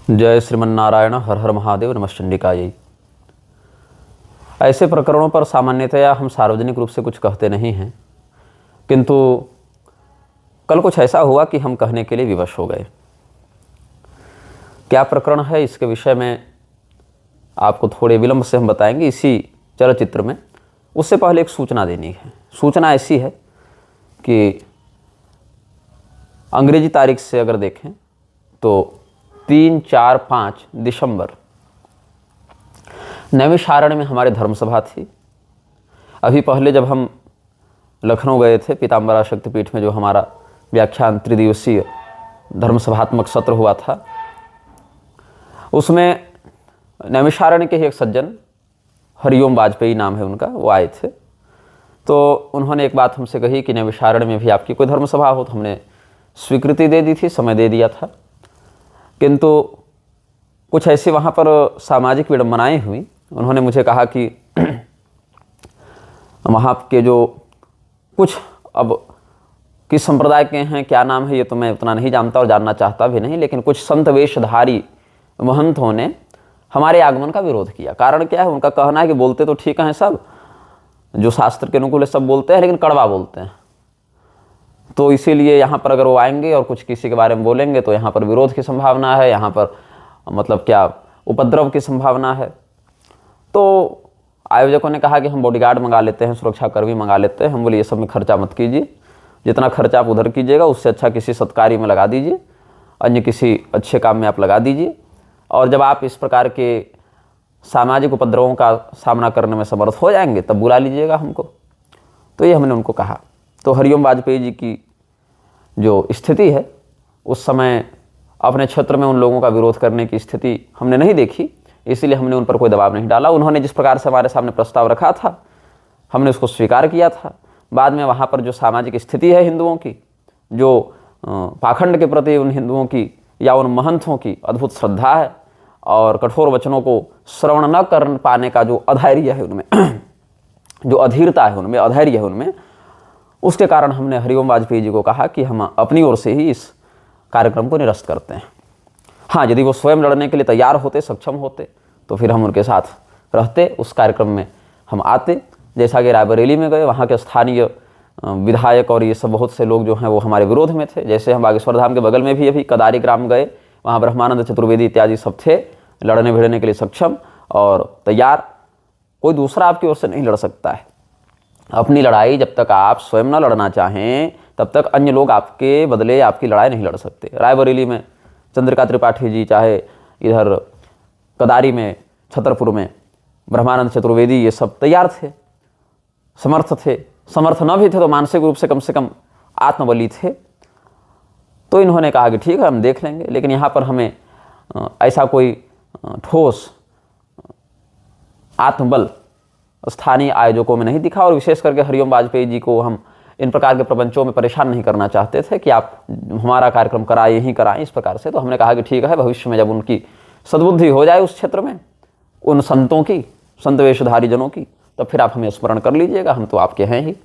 जय श्रीमन्नारायण। हर हर महादेव। नमश्चंडिकायै। ऐसे प्रकरणों पर सामान्यतया हम सार्वजनिक रूप से कुछ कहते नहीं हैं, किंतु कल कुछ ऐसा हुआ कि हम कहने के लिए विवश हो गए। क्या प्रकरण है इसके विषय में आपको थोड़े विलंब से हम बताएंगे इसी चलचित्र में। उससे पहले एक सूचना देनी है। सूचना ऐसी है कि अंग्रेजी तारीख से अगर देखें तो 3, 4, 5 दिसंबर नैमिषारण्य में हमारे धर्मसभा थी। अभी पहले जब हम लखनऊ गए थे पीताम्बरा शक्तिपीठ में, जो हमारा व्याख्यान त्रिदिवसीय धर्मसभात्मक सत्र हुआ था, उसमें नैमिषारण्य के ही एक सज्जन, हरिओम वाजपेयी नाम है उनका, वो आए थे। तो उन्होंने एक बात हमसे कही कि नैमिषारण्य में भी आपकी कोई धर्मसभा हो। तो हमने स्वीकृति दे दी थी, समय दे दिया था, किंतु कुछ ऐसी वहाँ पर सामाजिक विडंबनाएं हुई। उन्होंने मुझे कहा कि वहाँ के जो कुछ, अब किस संप्रदाय के हैं, क्या नाम है, ये तो मैं उतना नहीं जानता और जानना चाहता भी नहीं, लेकिन कुछ संत वेशधारी महंतों ने हमारे आगमन का विरोध किया। कारण क्या है? उनका कहना है कि बोलते तो ठीक हैं सब, जो शास्त्र के अनुकूल सब बोलते हैं, लेकिन कड़वा बोलते हैं। तो इसीलिए यहाँ पर अगर वो आएंगे और कुछ किसी के बारे में बोलेंगे तो यहाँ पर विरोध की संभावना है, यहाँ पर मतलब क्या उपद्रव की संभावना है। तो आयोजकों ने कहा कि हम बॉडीगार्ड मंगा लेते हैं, सुरक्षाकर्मी मंगा लेते हैं। हम बोले ये सब में खर्चा मत कीजिए, जितना खर्चा आप उधर कीजिएगा उससे अच्छा किसी सत्कारी में लगा दीजिए, अन्य किसी अच्छे काम में आप लगा दीजिए। और जब आप इस प्रकार के सामाजिक उपद्रवों का सामना करने में समर्थ हो जाएंगे तब बुला लीजिएगा हमको। तो ये हमने उनको कहा। तो हरिओम वाजपेयी जी की जो स्थिति है, उस समय अपने क्षेत्र में उन लोगों का विरोध करने की स्थिति हमने नहीं देखी, इसीलिए हमने उन पर कोई दबाव नहीं डाला। उन्होंने जिस प्रकार से हमारे सामने प्रस्ताव रखा था, हमने उसको स्वीकार किया था। बाद में वहाँ पर जो सामाजिक स्थिति है हिंदुओं की, जो पाखंड के प्रति उन हिंदुओं की या उन महंतों की अद्भुत श्रद्धा है और कठोर वचनों को श्रवण न कर पाने का जो अधैर्य है उनमें, जो अधीरता है उनमें, अधैर्य है उनमें, उसके कारण हमने हरिओम वाजपेयी जी को कहा कि हम अपनी ओर से ही इस कार्यक्रम को निरस्त करते हैं। हाँ, यदि वो स्वयं लड़ने के लिए तैयार होते, सक्षम होते, तो फिर हम उनके साथ रहते, उस कार्यक्रम में हम आते। जैसा कि रायबरेली में गए, वहाँ के स्थानीय विधायक और ये सब बहुत से लोग जो हैं वो हमारे विरोध में थे। जैसे हम बागेश्वर धाम के बगल में भी अभी कदारी ग्राम गए, वहाँ ब्रह्मानंद चतुर्वेदी इत्यादि सब थे, लड़ने भिड़ने के लिए सक्षम और तैयार। कोई दूसरा आपकी ओर से नहीं लड़ सकता है। अपनी लड़ाई जब तक आप स्वयं न लड़ना चाहें तब तक अन्य लोग आपके बदले आपकी लड़ाई नहीं लड़ सकते। रायबरेली में चंद्रिका त्रिपाठी जी, चाहे इधर कदारी में, छतरपुर में ब्रह्मानंद चतुर्वेदी, ये सब तैयार थे, समर्थ थे। समर्थ न भी थे तो मानसिक रूप से कम आत्मबली थे। तो इन्होंने कहा कि ठीक है, हम देख लेंगे, लेकिन यहाँ पर हमें ऐसा कोई ठोस आत्मबल स्थानीय आयोजकों में नहीं दिखा। और विशेष करके हरिओम वाजपेयी जी को हम इन प्रकार के प्रपंचों में परेशान नहीं करना चाहते थे कि आप हमारा कार्यक्रम कराएं ही कराएं इस प्रकार से। तो हमने कहा कि ठीक है, भविष्य में जब उनकी सद्बुद्धि हो जाए उस क्षेत्र में, उन संतों की, संत वेशधारी जनों की, तब फिर आप हमें स्मरण कर लीजिएगा, हम तो आपके हैं ही।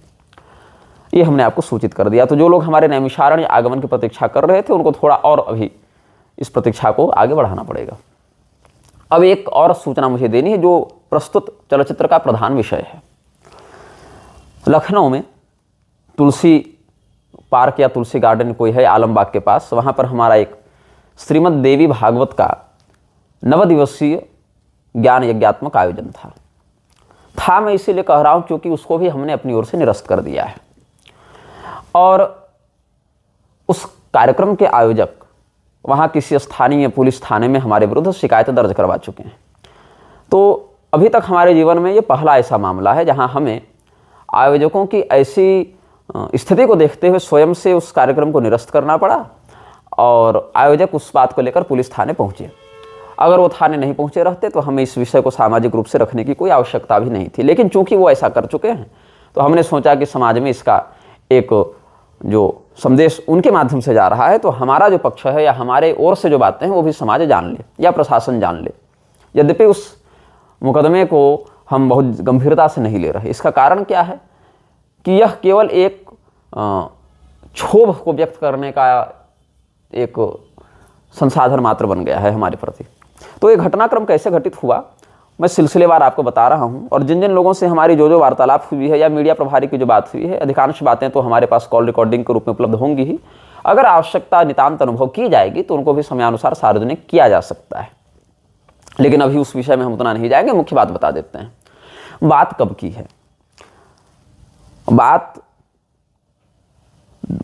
ये हमने आपको सूचित कर दिया। तो जो लोग हमारे नैमिषारण्य आगमन की प्रतीक्षा कर रहे थे, उनको थोड़ा और अभी इस प्रतीक्षा को आगे बढ़ाना पड़ेगा। अब एक और सूचना मुझे देनी है जो प्रस्तुत चलचित्र का प्रधान विषय है। लखनऊ में तुलसी पार्क या तुलसी गार्डन कोई है आलमबाग के पास, वहाँ पर हमारा एक श्रीमद् देवी भागवत का 9 दिवसीय ज्ञान यज्ञात्मक आयोजन था। मैं इसीलिए कह रहा हूँ क्योंकि उसको भी हमने अपनी ओर से निरस्त कर दिया है। और उस कार्यक्रम के आयोजक वहाँ किसी स्थानीय पुलिस थाने में हमारे विरुद्ध शिकायत दर्ज करवा चुके हैं। तो अभी तक हमारे जीवन में ये पहला ऐसा मामला है जहाँ हमें आयोजकों की ऐसी स्थिति को देखते हुए स्वयं से उस कार्यक्रम को निरस्त करना पड़ा और आयोजक उस बात को लेकर पुलिस थाने पहुँचे। अगर वो थाने नहीं पहुँचे रहते तो हमें इस विषय को सामाजिक रूप से रखने की कोई आवश्यकता भी नहीं थी, लेकिन चूंकि वो ऐसा कर चुके हैं तो हमने सोचा कि समाज में इसका एक जो संदेश उनके माध्यम से जा रहा है, तो हमारा जो पक्ष है या हमारे ओर से जो बातें हैं वो भी समाज जान ले या प्रशासन जान ले। यद्यपि उस मुकदमे को हम बहुत गंभीरता से नहीं ले रहे। इसका कारण क्या है कि यह केवल एक क्षोभ को व्यक्त करने का एक संसाधन मात्र बन गया है हमारे प्रति। तो ये घटनाक्रम कैसे घटित हुआ मैं सिलसिलेवार आपको बता रहा हूँ। और जिन जिन लोगों से हमारी जो वार्तालाप हुई है या मीडिया प्रभारी की जो बात हुई है, अधिकांश बातें तो हमारे पास कॉल रिकॉर्डिंग के रूप में उपलब्ध होंगी ही। अगर आवश्यकता नितांत अनुभव की जाएगी तो उनको भी समयानुसार सार्वजनिक किया जा सकता है, लेकिन अभी उस विषय में हम उतना नहीं जाएंगे। मुख्य बात बता देते हैं। बात कब की है? बात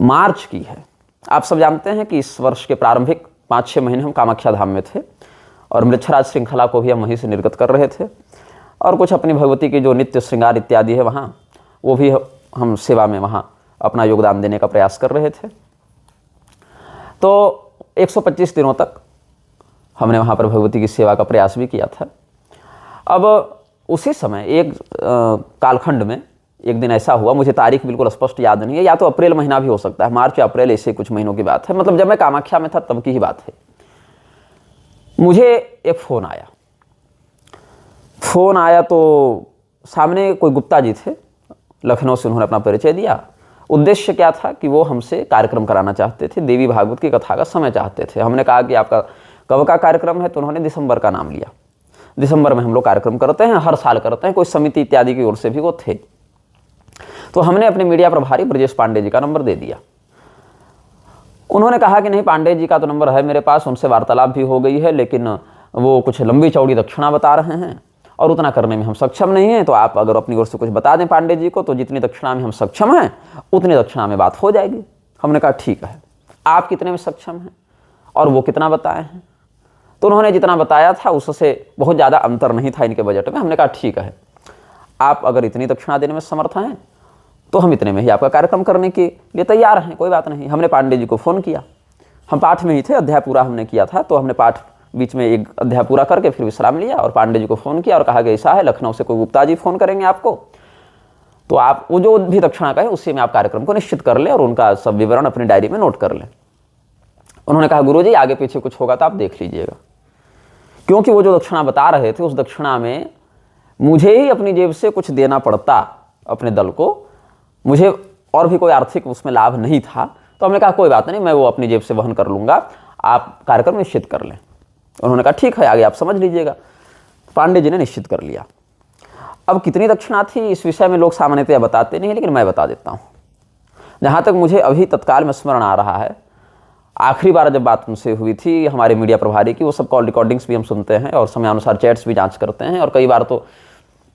मार्च की है। आप सब जानते हैं कि इस वर्ष के प्रारंभिक 5-6 महीने हम कामाख्या धाम में थे और मृच्छराज श्रृंखला को भी हम वहीं से निर्गत कर रहे थे, और कुछ अपनी भगवती की जो नित्य श्रृंगार इत्यादि है वहाँ, वो भी हम सेवा में वहाँ अपना योगदान देने का प्रयास कर रहे थे। तो 125 दिनों तक हमने वहाँ पर भगवती की सेवा का प्रयास भी किया था। अब उसी समय एक कालखंड में एक दिन ऐसा हुआ, मुझे तारीख बिल्कुल स्पष्ट याद नहीं है, या तो अप्रैल महीना भी हो सकता है, मार्च या अप्रैल, ऐसे कुछ महीनों की बात है। मतलब जब मैं कामाख्या में था तब की ही बात है। मुझे एक फ़ोन आया तो सामने कोई गुप्ता जी थे, लखनऊ से उन्होंने अपना परिचय दिया। उद्देश्य क्या था कि वो हमसे कार्यक्रम कराना चाहते थे, देवी भागवत की कथा का समय चाहते थे। हमने कहा कि आपका कब का कार्यक्रम है? तो उन्होंने दिसंबर का नाम लिया। दिसंबर में हम लोग कार्यक्रम करते हैं, हर साल करते हैं, कोई समिति इत्यादि की ओर से भी वो थे। तो हमने अपने मीडिया प्रभारी ब्रजेश पांडे जी का नंबर दे दिया। उन्होंने कहा कि नहीं, पांडे जी का तो नंबर है मेरे पास, उनसे वार्तालाप भी हो गई है, लेकिन वो कुछ लंबी चौड़ी दक्षिणा बता रहे हैं और उतना करने में हम सक्षम नहीं हैं। तो आप अगर अपनी ओर से कुछ बता दें पांडे जी को, तो जितनी दक्षिणा में हम सक्षम हैं उतनी दक्षिणा में बात हो जाएगी। हमने कहा ठीक है, आप कितने में सक्षम हैं और वो कितना बताए हैं? तो उन्होंने जितना बताया था उससे बहुत ज़्यादा अंतर नहीं था इनके बजट में। हमने कहा ठीक है, आप अगर इतनी दक्षिणा देने में समर्थ हैं तो हम इतने में ही आपका कार्यक्रम करने के लिए तैयार हैं, कोई बात नहीं। हमने पांडे जी को फ़ोन किया, हम पाठ में ही थे, अध्याय पूरा हमने किया था, तो हमने पाठ बीच में एक अध्याय पूरा करके फिर विश्राम लिया और पांडे जी को फ़ोन किया और कहा कि ऐसा है, लखनऊ से कोई गुप्ता जी फ़ोन करेंगे आपको, तो आप वो जो भी दक्षिणा का है उसी में आप कार्यक्रम को निश्चित कर लें और उनका सब विवरण अपनी डायरी में नोट कर लें। उन्होंने कहा गुरुजी आगे पीछे कुछ होगा तो आप देख लीजिएगा, क्योंकि वो जो दक्षिणा बता रहे थे उस दक्षिणा में मुझे ही अपनी जेब से कुछ देना पड़ता अपने दल को, मुझे और भी कोई आर्थिक उसमें लाभ नहीं था। तो हमने कहा कोई बात नहीं, मैं वो अपनी जेब से वहन कर लूँगा, आप कार्यक्रम निश्चित कर लें। उन्होंने कहा ठीक है, आगे आप समझ लीजिएगा। पांडे जी ने निश्चित कर लिया। अब कितनी दक्षिणा थी इस विषय में लोग सामान्यतया बताते नहीं, लेकिन मैं बता देता हूँ। जहाँ तक मुझे अभी तत्काल में स्मरण आ रहा है, आखिरी बार जब बात उनसे हुई थी हमारे मीडिया प्रभारी की, वो सब कॉल रिकॉर्डिंग्स भी हम सुनते हैं और समयानुसार चैट्स भी जांच करते हैं, और कई बार तो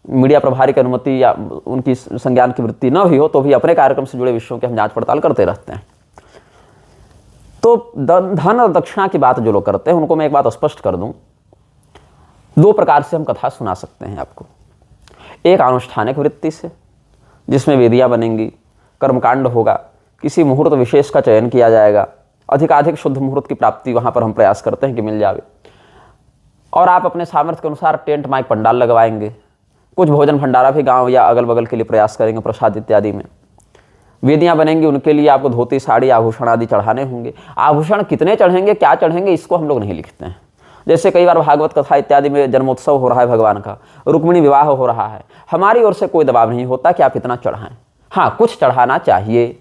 मीडिया प्रभारी की अनुमति या उनकी संज्ञान की वृत्ति न भी हो तो भी अपने कार्यक्रम से जुड़े विषयों की हम जांच पड़ताल करते रहते हैं। तो धन और दक्षिणा की बात जो लोग करते हैं उनको मैं एक बात स्पष्ट कर दूं, दो प्रकार से हम कथा सुना सकते हैं आपको। एक अनुष्ठानिक वृत्ति से, जिसमें वेदियाँ बनेंगी, कर्मकांड होगा, किसी मुहूर्त विशेष का चयन किया जाएगा, अधिकाधिक शुद्ध मुहूर्त की प्राप्ति वहाँ पर हम प्रयास करते हैं कि मिल जावे, और आप अपने सामर्थ्य के अनुसार टेंट माइक पंडाल लगवाएंगे, कुछ भोजन भंडारा भी गांव या अगल बगल के लिए प्रयास करेंगे, प्रसाद इत्यादि में। वेदियाँ बनेंगी, उनके लिए आपको धोती साड़ी आभूषण आदि चढ़ाने होंगे। आभूषण कितने चढ़ेंगे, क्या चढ़ेंगे, इसको हम लोग नहीं लिखते हैं। जैसे कई बार भागवत कथा इत्यादि में जन्मोत्सव हो रहा है भगवान का, रुक्मिणी विवाह हो रहा है, हमारी ओर से कोई दबाव नहीं होता कि आप इतना चढ़ाएं। हाँ, कुछ चढ़ाना चाहिए।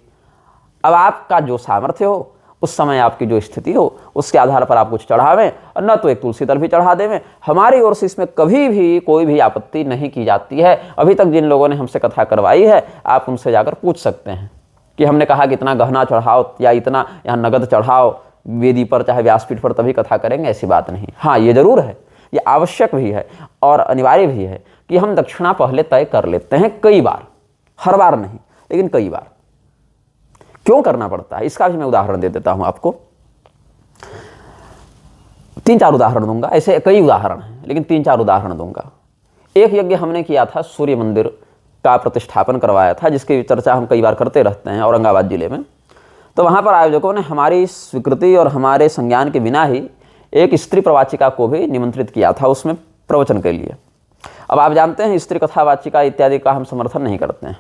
अब आपका जो सामर्थ्य हो, उस समय आपकी जो स्थिति हो, उसके आधार पर आप कुछ चढ़ावें, और न तो एक तुलसी दल भी चढ़ा देवें। हमारी ओर से इसमें कभी भी कोई भी आपत्ति नहीं की जाती है। अभी तक जिन लोगों ने हमसे कथा करवाई है, आप उनसे जाकर पूछ सकते हैं कि हमने कहा कि इतना गहना चढ़ाओ या इतना यहाँ नगद चढ़ाओ वेदी पर चाहे व्यासपीठ पर, तभी कथा करेंगे, ऐसी बात नहीं। हाँ, ये जरूर है, ये आवश्यक भी है और अनिवार्य भी है कि हम दक्षिणा पहले तय कर लेते हैं, कई बार, हर बार नहीं लेकिन कई बार। क्यों करना पड़ता है इसका भी मैं उदाहरण दे देता हूं आपको। 3-4 उदाहरण दूंगा, ऐसे कई उदाहरण हैं लेकिन 3-4 उदाहरण दूंगा। एक यज्ञ हमने किया था, सूर्य मंदिर का प्रतिष्ठापन करवाया था, जिसकी चर्चा हम कई बार करते रहते हैं औरंगाबाद जिले में। तो वहाँ पर आयोजकों ने हमारी स्वीकृति और हमारे संज्ञान के बिना ही एक स्त्री प्रवाचिका को भी निमंत्रित किया था उसमें प्रवचन के लिए। अब आप जानते हैं स्त्री कथावाचिका इत्यादि का हम समर्थन नहीं करते हैं।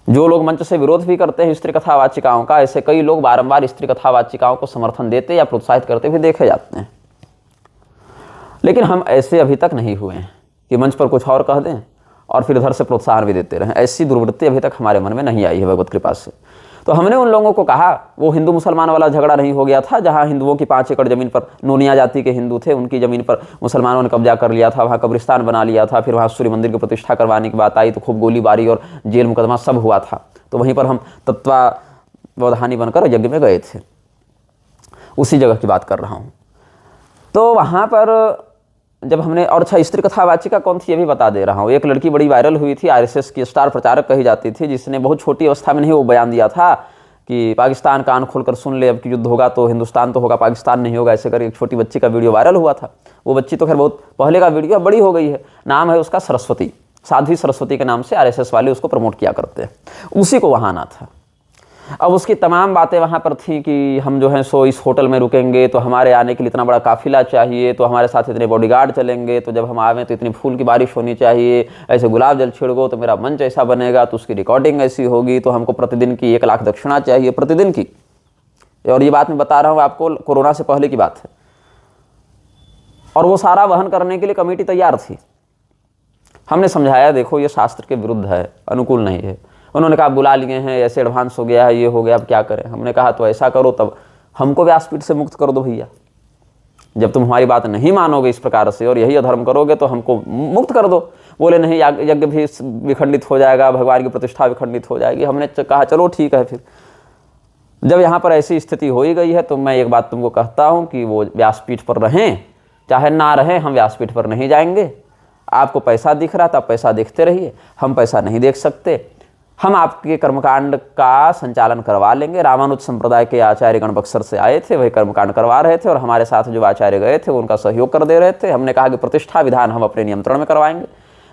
जो लोग मंच से विरोध भी करते हैं स्त्री कथावाचिकाओं का, ऐसे कई लोग बारंबार स्त्री कथावाचिकाओं को समर्थन देते या प्रोत्साहित करते भी देखे जाते हैं। लेकिन हम ऐसे अभी तक नहीं हुए हैं कि मंच पर कुछ और कह दें और फिर इधर से प्रोत्साहन भी देते रहें। ऐसी दुर्वृत्ति अभी तक हमारे मन में नहीं आई है भगवत कृपा से। तो हमने उन लोगों को कहा, वो हिंदू मुसलमान वाला झगड़ा नहीं हो गया था जहाँ हिंदुओं की 5 एकड़ ज़मीन पर नोनिया जाति के हिंदू थे, उनकी ज़मीन पर मुसलमानों ने कब्जा कर लिया था, वहाँ कब्रिस्तान बना लिया था, फिर वहाँ सूर्य मंदिर की प्रतिष्ठा करवाने की बात आई तो खूब गोलीबारी और जेल मुकदमा सब हुआ था। तो वहीं पर हम तत्वावधानी बनकर यज्ञ में गए थे, उसी जगह की बात कर रहा हूँ। तो वहाँ पर जब हमने, और अच्छा स्त्री कथा वाचिका कौन थी ये भी बता दे रहा हूँ। एक लड़की बड़ी वायरल हुई थी, आरएसएस की स्टार प्रचारक कही जाती थी, जिसने बहुत छोटी अवस्था में नहीं वो बयान दिया था कि पाकिस्तान कान खोलकर सुन ले, अब कि युद्ध होगा तो हिंदुस्तान तो होगा, पाकिस्तान नहीं होगा, ऐसे करके एक छोटी बच्ची का वीडियो वायरल हुआ था। वो बच्ची तो खैर बहुत पहले का वीडियो, बड़ी हो गई है। नाम है उसका सरस्वती, साध्वी सरस्वती के नाम से आरएसएस वाले उसको प्रमोट किया करते हैं, उसी को वहाँ आना था। अब उसकी तमाम बातें वहाँ पर थी कि हम जो हैं सो इस होटल में रुकेंगे तो हमारे आने के लिए इतना बड़ा काफिला चाहिए, तो हमारे साथ इतने बॉडीगार्ड चलेंगे, तो जब हम आवें तो इतनी फूल की बारिश होनी चाहिए, ऐसे गुलाब जल छिड़को तो मेरा मंच ऐसा बनेगा, तो उसकी रिकॉर्डिंग ऐसी होगी, तो हमको प्रतिदिन की 1 लाख दक्षिणा चाहिए, प्रतिदिन की। और ये बात मैं बता रहा हूँ आपको, कोरोना से पहले की बात है। और वो सारा वहन करने के लिए कमेटी तैयार थी। हमने समझाया देखो ये शास्त्र के विरुद्ध है, अनुकूल नहीं है। उन्होंने कहा बुला लिए हैं, ऐसे एडवांस हो गया है, ये हो गया, अब क्या करें। हमने कहा तो ऐसा करो, तब हमको व्यासपीठ से मुक्त कर दो भैया। जब तुम हमारी बात नहीं मानोगे इस प्रकार से और यही अधर्म करोगे तो हमको मुक्त कर दो। बोले नहीं, यज्ञ भी विखंडित हो जाएगा, भगवान की प्रतिष्ठा विखंडित हो जाएगी। हमने कहा चलो ठीक है। फिर जब यहाँ पर ऐसी स्थिति हो ही गई है तो मैं एक बात तुमको कहता हूँ कि वो व्यासपीठ पर रहें चाहे ना रहें, हम व्यासपीठ पर नहीं जाएंगे। आपको पैसा दिख रहा था, पैसा देखते रहिए, हम पैसा नहीं देख सकते। हम आपके कर्मकांड का संचालन करवा लेंगे। रामानुज संप्रदाय के आचार्य गण बक्सर से आए थे, वही कर्मकांड करवा रहे थे और हमारे साथ जो आचार्य गए थे वो उनका सहयोग कर दे रहे थे। हमने कहा कि प्रतिष्ठा विधान हम अपने नियंत्रण में करवाएंगे।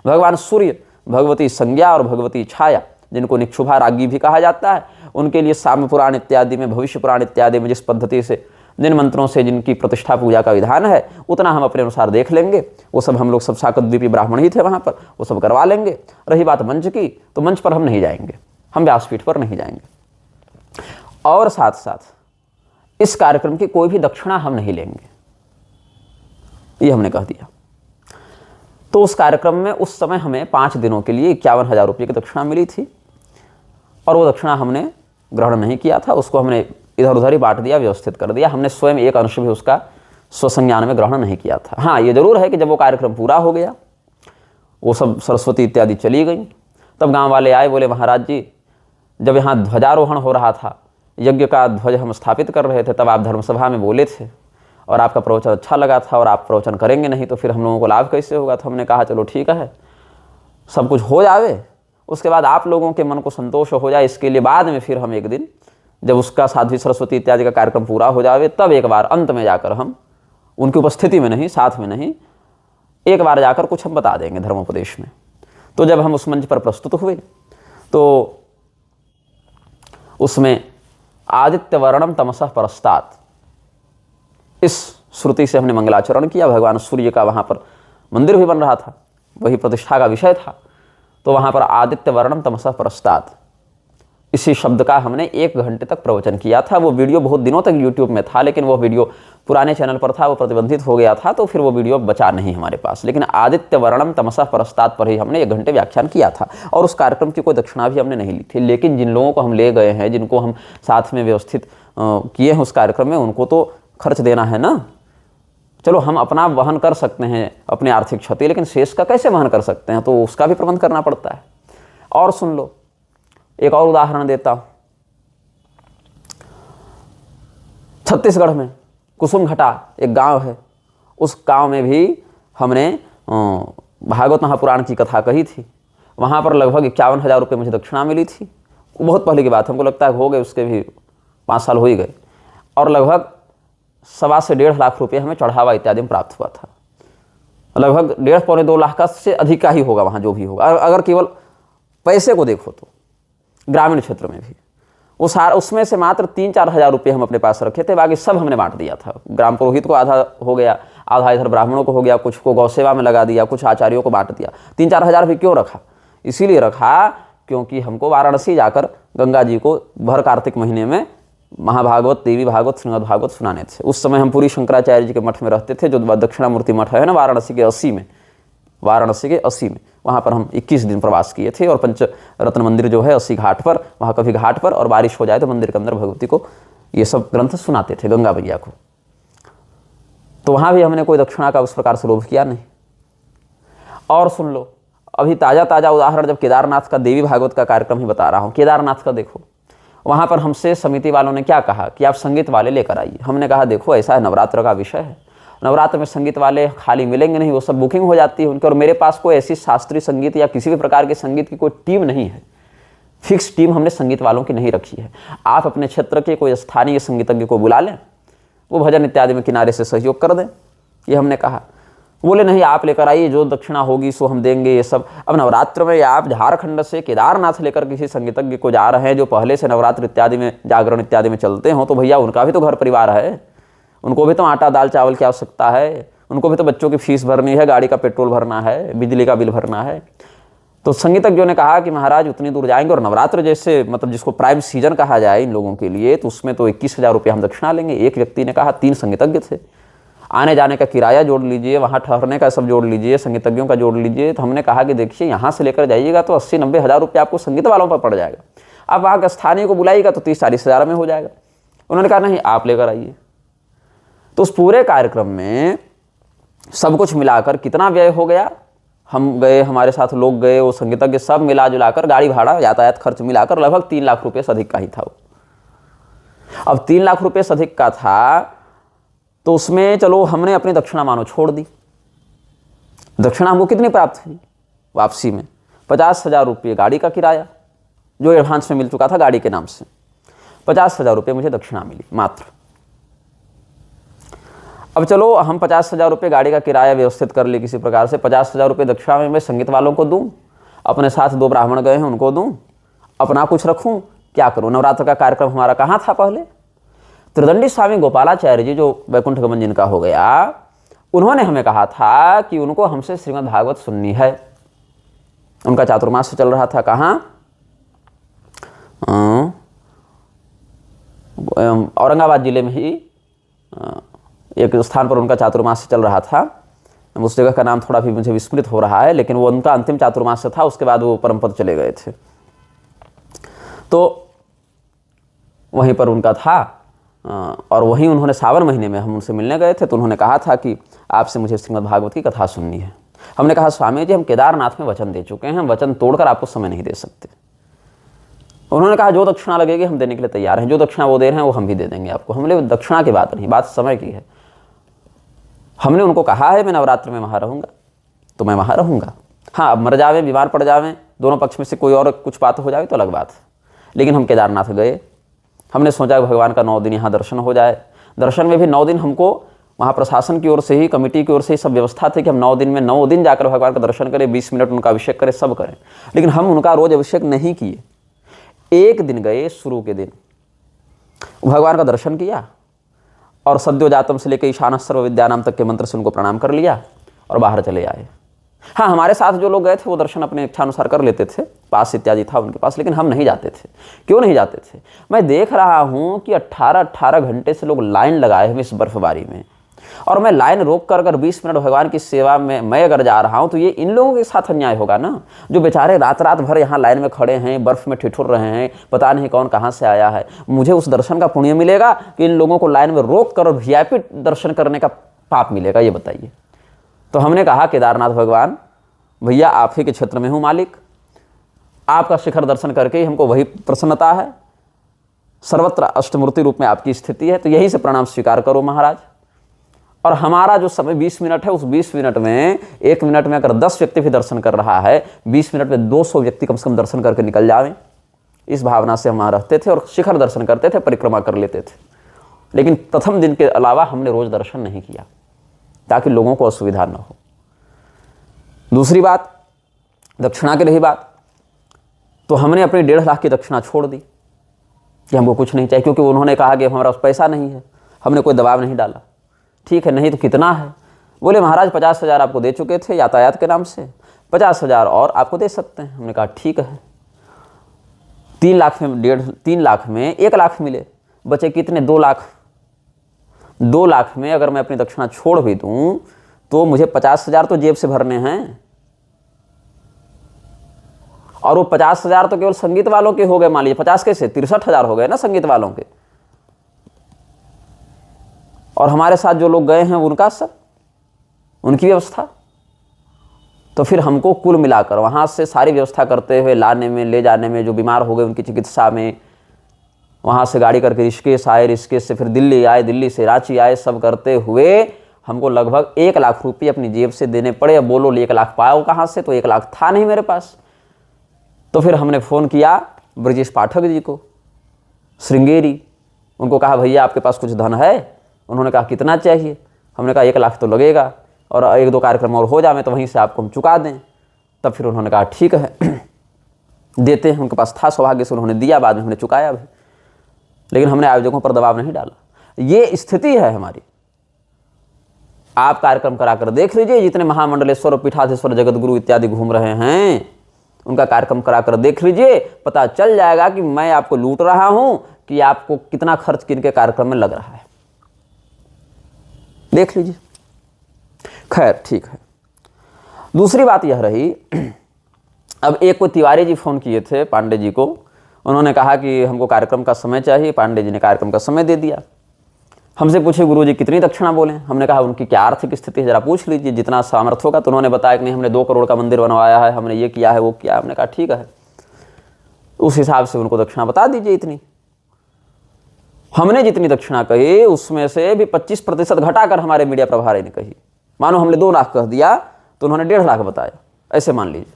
भगवान सूर्य, भगवती संज्ञा और भगवती छाया, जिनको निक्षुभा राज्ञी भी कहा जाता है, उनके लिए साम्य पुराण इत्यादि में, भविष्य पुराण इत्यादि में जिस पद्धति से, जिन मंत्रों से जिनकी प्रतिष्ठा पूजा का विधान है, उतना हम अपने अनुसार देख लेंगे। वो सब हम लोग सब शाकद्वीपी ब्राह्मण ही थे वहाँ पर, वो सब करवा लेंगे। रही बात मंच की, तो मंच पर हम नहीं जाएंगे, हम व्यासपीठ पर नहीं जाएंगे। और साथ साथ इस कार्यक्रम की कोई भी दक्षिणा हम नहीं लेंगे, ये हमने कह दिया। तो उस कार्यक्रम में उस समय हमें 5 दिनों के लिए 51,000 रुपये की दक्षिणा मिली थी और वो दक्षिणा हमने ग्रहण नहीं किया था, उसको हमने इधर उधर ही बांट दिया, व्यवस्थित कर दिया। हमने स्वयं एक अंश भी उसका स्वसंज्ञान में ग्रहण नहीं किया था। हाँ, ये जरूर है कि जब वो कार्यक्रम पूरा हो गया, वो सब सरस्वती इत्यादि चली गई, तब गांव वाले आए, बोले महाराज जी जब यहाँ ध्वजारोहण हो रहा था, यज्ञ का ध्वज हम स्थापित कर रहे थे, तब आप धर्मसभा में बोले थे और आपका प्रवचन अच्छा लगा था और आप प्रवचन करेंगे नहीं तो फिर हम लोगों को लाभ कैसे होगा। तो हमने कहा चलो ठीक है, सब कुछ हो जावे, उसके बाद आप लोगों के मन को संतोष हो जाए, इसके लिए बाद में फिर हम एक दिन जब उसका साध्वी सरस्वती इत्यादि का कार्यक्रम पूरा हो जावे, तब एक बार अंत में जाकर हम उनकी उपस्थिति में नहीं, साथ में नहीं, एक बार जाकर कुछ हम बता देंगे धर्मोपदेश में। तो जब हम उस मंच पर प्रस्तुत हुए तो उसमें आदित्य वर्णम तमसः परस्तात्, इस श्रुति से हमने मंगलाचरण किया। भगवान सूर्य का वहाँ पर मंदिर भी बन रहा था, वही प्रतिष्ठा का विषय था। तो वहाँ पर आदित्य वर्णम तमसः परस्तात्, इसी शब्द का हमने 1 घंटे तक प्रवचन किया था। वो वीडियो बहुत दिनों तक यूट्यूब में था, लेकिन वो वीडियो पुराने चैनल पर था, वो प्रतिबंधित हो गया था, तो फिर वो वीडियो बचा नहीं हमारे पास। लेकिन आदित्य वर्णम तमसः परस्तात् पर ही हमने 1 घंटे व्याख्यान किया था और उस कार्यक्रम की कोई दक्षिणा भी हमने नहीं ली थी। लेकिन जिन लोगों को हम ले गए हैं, जिनको हम साथ में व्यवस्थित किए हैं उस कार्यक्रम में, उनको तो खर्च देना है ना। चलो हम अपना वहन कर सकते हैं अपनी आर्थिक क्षति, लेकिन शेष का कैसे वहन कर सकते हैं, तो उसका भी प्रबंध करना पड़ता है। और सुन लो, एक और उदाहरण देता हूं। छत्तीसगढ़ में कुसुमघटा एक गांव है, उस गांव में भी हमने भागवत महापुराण की कथा कही थी। वहां पर लगभग 51,000 रुपये मुझे दक्षिणा मिली थी। बहुत पहले की बात, हमको लगता है हो गए उसके भी 5 साल हो ही गए। और लगभग 1.25 से 1.5 लाख रुपये हमें चढ़ावा इत्यादि में प्राप्त हुआ था। लगभग 1.5 पौने 2 लाख का से अधिक का ही होगा वहाँ जो भी होगा, अगर केवल पैसे को देखो तो। ग्रामीण क्षेत्र में भी वो उसमें से मात्र 3-4 हज़ार रुपये हम अपने पास रखे थे, बाकी सब हमने बांट दिया था। ग्राम पुरोहित को आधा हो गया, आधा इधर ब्राह्मणों को हो गया, कुछ को गौ सेवा में लगा दिया, कुछ आचार्यों को बांट दिया। 3-4 हज़ार भी क्यों रखा? इसीलिए रखा क्योंकि हमको वाराणसी जाकर गंगा जी को भर कार्तिक महीने में महाभागवत, देवी भागवत, श्रीमद् भागवत सुनाने थे। उस समय हम पूरी शंकराचार्य जी के मठ में रहते थे, जो दक्षिणामूर्ति मठ है ना वाराणसी के 80 में, वाराणसी के 80 में। वहाँ पर हम 21 दिन प्रवास किए थे और पंच रत्न मंदिर जो है 80 घाट पर, वहाँ कभी घाट पर और बारिश हो जाए तो मंदिर के अंदर भगवती को ये सब ग्रंथ सुनाते थे, गंगा मैया को। तो वहाँ भी हमने कोई दक्षिणा का उस प्रकार से लोभ किया नहीं। और सुन लो, अभी ताज़ा उदाहरण, जब केदारनाथ का देवी भागवत का कार्यक्रम ही बता रहा हूँ, केदारनाथ का देखो, वहाँ पर हमसे समिति वालों ने क्या कहा कि आप संगीत वाले लेकर आइए। हमने कहा देखो ऐसा है, नवरात्र का विषय है, नवरात्र में संगीत वाले खाली मिलेंगे नहीं, वो सब बुकिंग हो जाती है उनकी। और मेरे पास कोई ऐसी शास्त्रीय संगीत या किसी भी प्रकार के संगीत की कोई टीम नहीं है, फिक्स टीम हमने संगीत वालों की नहीं रखी है। आप अपने क्षेत्र के कोई स्थानीय संगीतज्ञ को बुला लें, वो भजन इत्यादि में किनारे से सहयोग कर दें, ये हमने कहा। बोले नहीं, आप लेकर आइए, जो दक्षिणा होगी सो हम देंगे, ये सब। अब नवरात्र में आप झारखंड से केदारनाथ लेकर किसी संगीतज्ञ को जा रहे हैं जो पहले से नवरात्र इत्यादि में, जागरण इत्यादि में चलते हों, तो भैया उनका भी तो घर परिवार है, उनको भी तो आटा दाल चावल की आवश्यकता है, उनको भी तो बच्चों की फीस भरनी है, गाड़ी का पेट्रोल भरना है, बिजली का बिल भरना है। तो संगीतज्ञों ने कहा कि महाराज उतनी दूर जाएंगे, और नवरात्र जैसे मतलब जिसको प्राइम सीजन कहा जाए इन लोगों के लिए, तो उसमें तो 21,000 रुपये हम दक्षिणा लेंगे। एक व्यक्ति ने कहा, 3 संगीतज्ञ थे, आने जाने का किराया जोड़ लीजिए, वहाँ ठहरने का सब जोड़ लीजिए, संगीतज्ञों का जोड़ लीजिए। तो हमने कहा कि देखिए यहाँ से लेकर जाइएगा तो 80-90 हज़ार रुपये आपको संगीत वालों पर पड़ जाएगा। अब वहाँ के स्थानीय को बुलाइएगा तो 30-40 हज़ार में हो जाएगा। उन्होंने कहा नहीं, आप लेकर आइए। तो उस पूरे कार्यक्रम में सब कुछ मिलाकर कितना व्यय हो गया, हम गए, हमारे साथ लोग गए, वो संगीतज्ञ सब मिला जुलाकर, गाड़ी भाड़ा यातायात खर्च मिलाकर लगभग 3 लाख रुपये से अधिक का ही था वो। अब 3 लाख रुपये से अधिक का था, तो उसमें चलो हमने अपनी दक्षिणा मानो छोड़ दी। दक्षिणा हमको कितनी प्राप्त हुई वापसी में? 50,000 रुपये गाड़ी का किराया, जो एडवांस में मिल चुका था गाड़ी के नाम से। 50,000 रुपये मुझे दक्षिणा मिली मात्र। अब चलो हम 50,000 रुपये गाड़ी का किराया व्यवस्थित कर लिए किसी प्रकार से। 50,000 रुपये दक्षिणा में मैं संगीत वालों को दूं, अपने साथ 2 ब्राह्मण गए हैं उनको दूं, अपना कुछ रखूं, क्या करूं? नवरात्र का कार्यक्रम हमारा कहाँ था पहले? त्रिदंडी स्वामी गोपालाचार्य जी, जो वैकुंठ गमन जिनका हो गया, उन्होंने हमें कहा था कि उनको हमसे श्रीमद् भागवत सुननी है। उनका चातुर्मास चल रहा था, कहाँ? औरंगाबाद जिले में ही एक स्थान पर उनका चातुर्मास चल रहा था। उस जगह का नाम थोड़ा भी मुझे विस्मृत हो रहा है, लेकिन वो उनका अंतिम चातुर्मास था, उसके बाद वो परम पद चले गए थे। तो वहीं पर उनका था, और वहीं उन्होंने सावन महीने में हम उनसे मिलने गए थे, तो उन्होंने कहा था कि आपसे मुझे श्रीमद् भागवत की कथा सुननी है। हमने कहा स्वामी जी, हम केदारनाथ में वचन दे चुके हैं, हम वचन तोड़कर आपको समय नहीं दे सकते। उन्होंने कहा जो दक्षिणा लगेगी हम देने के लिए तैयार हैं, जो दक्षिणा वो दे रहे हैं वो हम भी दे देंगे आपको। हमने दक्षिणा की बात नहीं, बात समय की है। हमने उनको कहा है मैं नवरात्र में वहाँ रहूँगा, तो मैं वहाँ रहूँगा। हाँ, अब मर जावें, बीमार पड़ जावें, दोनों पक्ष में से कोई और कुछ बात हो जाए तो अलग बात है। लेकिन हम केदारनाथ गए, हमने सोचा भगवान का 9 दिन यहाँ दर्शन हो जाए। दर्शन में भी 9 दिन हमको वहाँ प्रशासन की ओर से ही, कमेटी की ओर से ही सब व्यवस्था थी कि हम 9 दिन में 9 दिन जाकर भगवान का दर्शन करें, 20 मिनट उनका अभिषेक करें, सब करें। लेकिन हम उनका रोज अभिषेक नहीं किए। एक दिन गए, शुरू के दिन भगवान का दर्शन किया और सद्योजातम से लेकर ईशान सर्व विद्यानाम तक के मंत्र से उनको प्रणाम कर लिया और बाहर चले आए। हाँ, हमारे साथ जो लोग गए थे वो दर्शन अपने इच्छानुसार कर लेते थे, पास इत्यादि था उनके पास, लेकिन हम नहीं जाते थे। क्यों नहीं जाते थे? मैं देख रहा हूँ कि 18 घंटे से लोग लाइन लगाए हुए इस बर्फबारी में, और मैं लाइन रोक कर अगर 20 मिनट भगवान की सेवा में मैं अगर जा रहा हूँ, तो ये इन लोगों के साथ अन्याय होगा ना, जो बेचारे रात भर यहाँ लाइन में खड़े हैं, बर्फ़ में ठिठुर रहे हैं, पता नहीं कौन कहाँ से आया है। मुझे उस दर्शन का पुण्य मिलेगा कि इन लोगों को लाइन में रोक कर और VIP दर्शन करने का पाप मिलेगा? ये बताइए। तो हमने कहा केदारनाथ भगवान, भैया आप ही के क्षेत्र में हूँ मालिक, आपका शिखर दर्शन करके ही हमको वही प्रसन्नता है, सर्वत्र अष्टमूर्ति रूप में आपकी स्थिति है, तो यहीं से प्रणाम स्वीकार करो महाराज। और हमारा जो समय 20 मिनट है, उस 20 मिनट में 1 मिनट में अगर 10 व्यक्ति भी दर्शन कर रहा है, 20 मिनट में 200 व्यक्ति कम से कम दर्शन करके निकल जावें, इस भावना से हम वहाँ रहते थे और शिखर दर्शन करते थे, परिक्रमा कर लेते थे। लेकिन प्रथम दिन के अलावा हमने रोज दर्शन नहीं किया ताकि लोगों को असुविधा न हो। दूसरी बात, दक्षिणा की रही बात, तो हमने अपनी 1.5 लाख की दक्षिणा छोड़ दी कि हमको कुछ नहीं चाहिए, क्योंकि उन्होंने कहा कि हमारा पास पैसा नहीं है। हमने कोई दबाव नहीं डाला। ठीक है, नहीं तो कितना है? बोले महाराज 50,000 आपको दे चुके थे यातायात के नाम से, 50,000 और आपको दे सकते हैं। हमने कहा ठीक है। 3 लाख में 1 लाख मिले, बचे कितने? 2 लाख। 2 लाख में अगर मैं अपनी दक्षिणा छोड़ भी दूं तो मुझे 50,000 तो जेब से भरने हैं, और वो 50,000 तो केवल संगीत वालों के हो गए, मान लीजिए 50 कैसे 63,000 हो गए ना संगीत वालों के। और हमारे साथ जो लोग गए हैं उनका सब, उनकी व्यवस्था। तो फिर हमको कुल मिलाकर वहाँ से सारी व्यवस्था करते हुए लाने में, ले जाने में, जो बीमार हो गए उनकी चिकित्सा में, वहाँ से गाड़ी करके ऋषिकेश आए, ऋषिकेश से फिर दिल्ली आए, दिल्ली से रांची आए, सब करते हुए हमको लगभग 1 लाख रुपये अपनी जेब से देने पड़े। अब बोलो 1 लाख पाओ कहाँ से, तो 1 लाख था नहीं मेरे पास। तो फिर हमने फ़ोन किया ब्रजेश पाठक जी को, श्रृंगेरी। उनको कहा भैया आपके पास कुछ धन है? उन्होंने कहा कितना चाहिए? हमने कहा 1 लाख तो लगेगा और 1-2 कार्यक्रम और हो जाए तो वहीं से आपको हम चुका दें। तब फिर उन्होंने कहा ठीक है देते हैं। उनके पास था, सौभाग्य से उन्होंने दिया, बाद में हमने चुकाया भी। लेकिन हमने आयोजकों पर दबाव नहीं डाला। ये स्थिति है हमारी। आप कार्यक्रम कराकर देख लीजिए, जितने महामंडलेश्वर, पीठाधीश्वर, जगतगुरु इत्यादि घूम रहे हैं, उनका कार्यक्रम कराकर देख लीजिए, पता चल जाएगा कि मैं आपको लूट रहा हूं कि आपको कितना खर्च किनके कार्यक्रम में लग रहा है। देख लीजिए। खैर ठीक है। दूसरी बात यह रही, अब एक कोई तिवारी जी फोन किए थे पांडे जी को, उन्होंने कहा कि हमको कार्यक्रम का समय चाहिए। पांडे जी ने कार्यक्रम का समय दे दिया। हमसे पूछे गुरुजी कितनी दक्षिणा बोले? हमने कहा उनकी क्या आर्थिक स्थिति है जरा पूछ लीजिए, जितना सामर्थ्य होगा। तो उन्होंने बताया कि नहीं हमने 2 करोड़ का मंदिर बनवाया है, हमने ये किया है वो किया है। हमने कहा ठीक है, उस हिसाब से उनको दक्षिणा बता दीजिए इतनी। हमने जितनी दक्षिणा कही उसमें से भी 25% घटाकर हमारे मीडिया प्रभारी ने कही। मानो हमने 2 लाख कह दिया तो उन्होंने 1.5 लाख बताया, ऐसे मान लीजिए।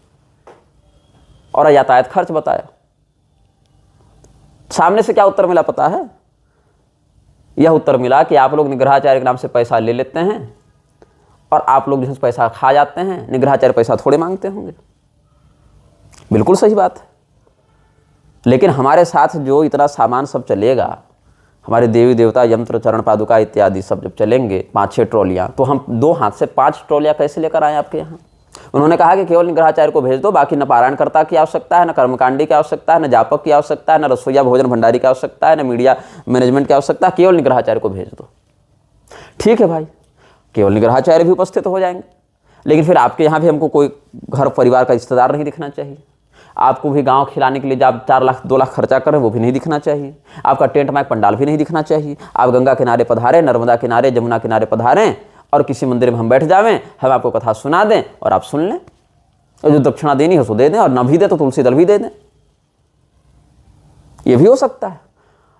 और यातायात खर्च बताया। सामने से क्या उत्तर मिला पता है? यह उत्तर मिला कि आप लोग निग्रहाचार्य के नाम से पैसा ले लेते हैं और आप लोग जो पैसा खा जाते हैं, निग्रहाचार्य पैसा थोड़े मांगते होंगे। बिल्कुल सही बात है। लेकिन हमारे साथ जो इतना सामान सब चलेगा, हमारे देवी देवता, यंत्र, चरण पादुका इत्यादि सब जब चलेंगे 5-6 ट्रॉलियाँ, तो हम 2 हाथ से 5 ट्रॉलियाँ कैसे लेकर आए आपके यहाँ? उन्होंने कहा कि केवल निग्रहाचार्य को भेज दो, बाकी न पारायणकर्ता की आवश्यकता है, न कर्मकांडी की आवश्यकता है, न जापक की आवश्यकता है, न रसोईया भोजन भंडारी की आवश्यकता है, न मीडिया मैनेजमेंट की आवश्यकता है, केवल निग्रहाचार्य को भेज दो। ठीक है भाई, केवल निग्रहाचार्य भी उपस्थित हो जाएंगे। लेकिन फिर आपके यहाँ भी हमको कोई घर परिवार का रिश्तेदार नहीं दिखना चाहिए। आपको भी गांव खिलाने के लिए जब 4 लाख 2 लाख खर्चा करें वो भी नहीं दिखना चाहिए। आपका टेंट माइक पंडाल भी नहीं दिखना चाहिए। आप गंगा किनारे पधारें, नर्मदा किनारे, जमुना किनारे पधारें और किसी मंदिर में हम बैठ जावें, हम आपको कथा सुना दें और आप सुन लें, और जो दक्षिणा देनी है उसको दे दें, और न भी दे तो तुलसी दल भी दे दें। ये भी हो सकता है।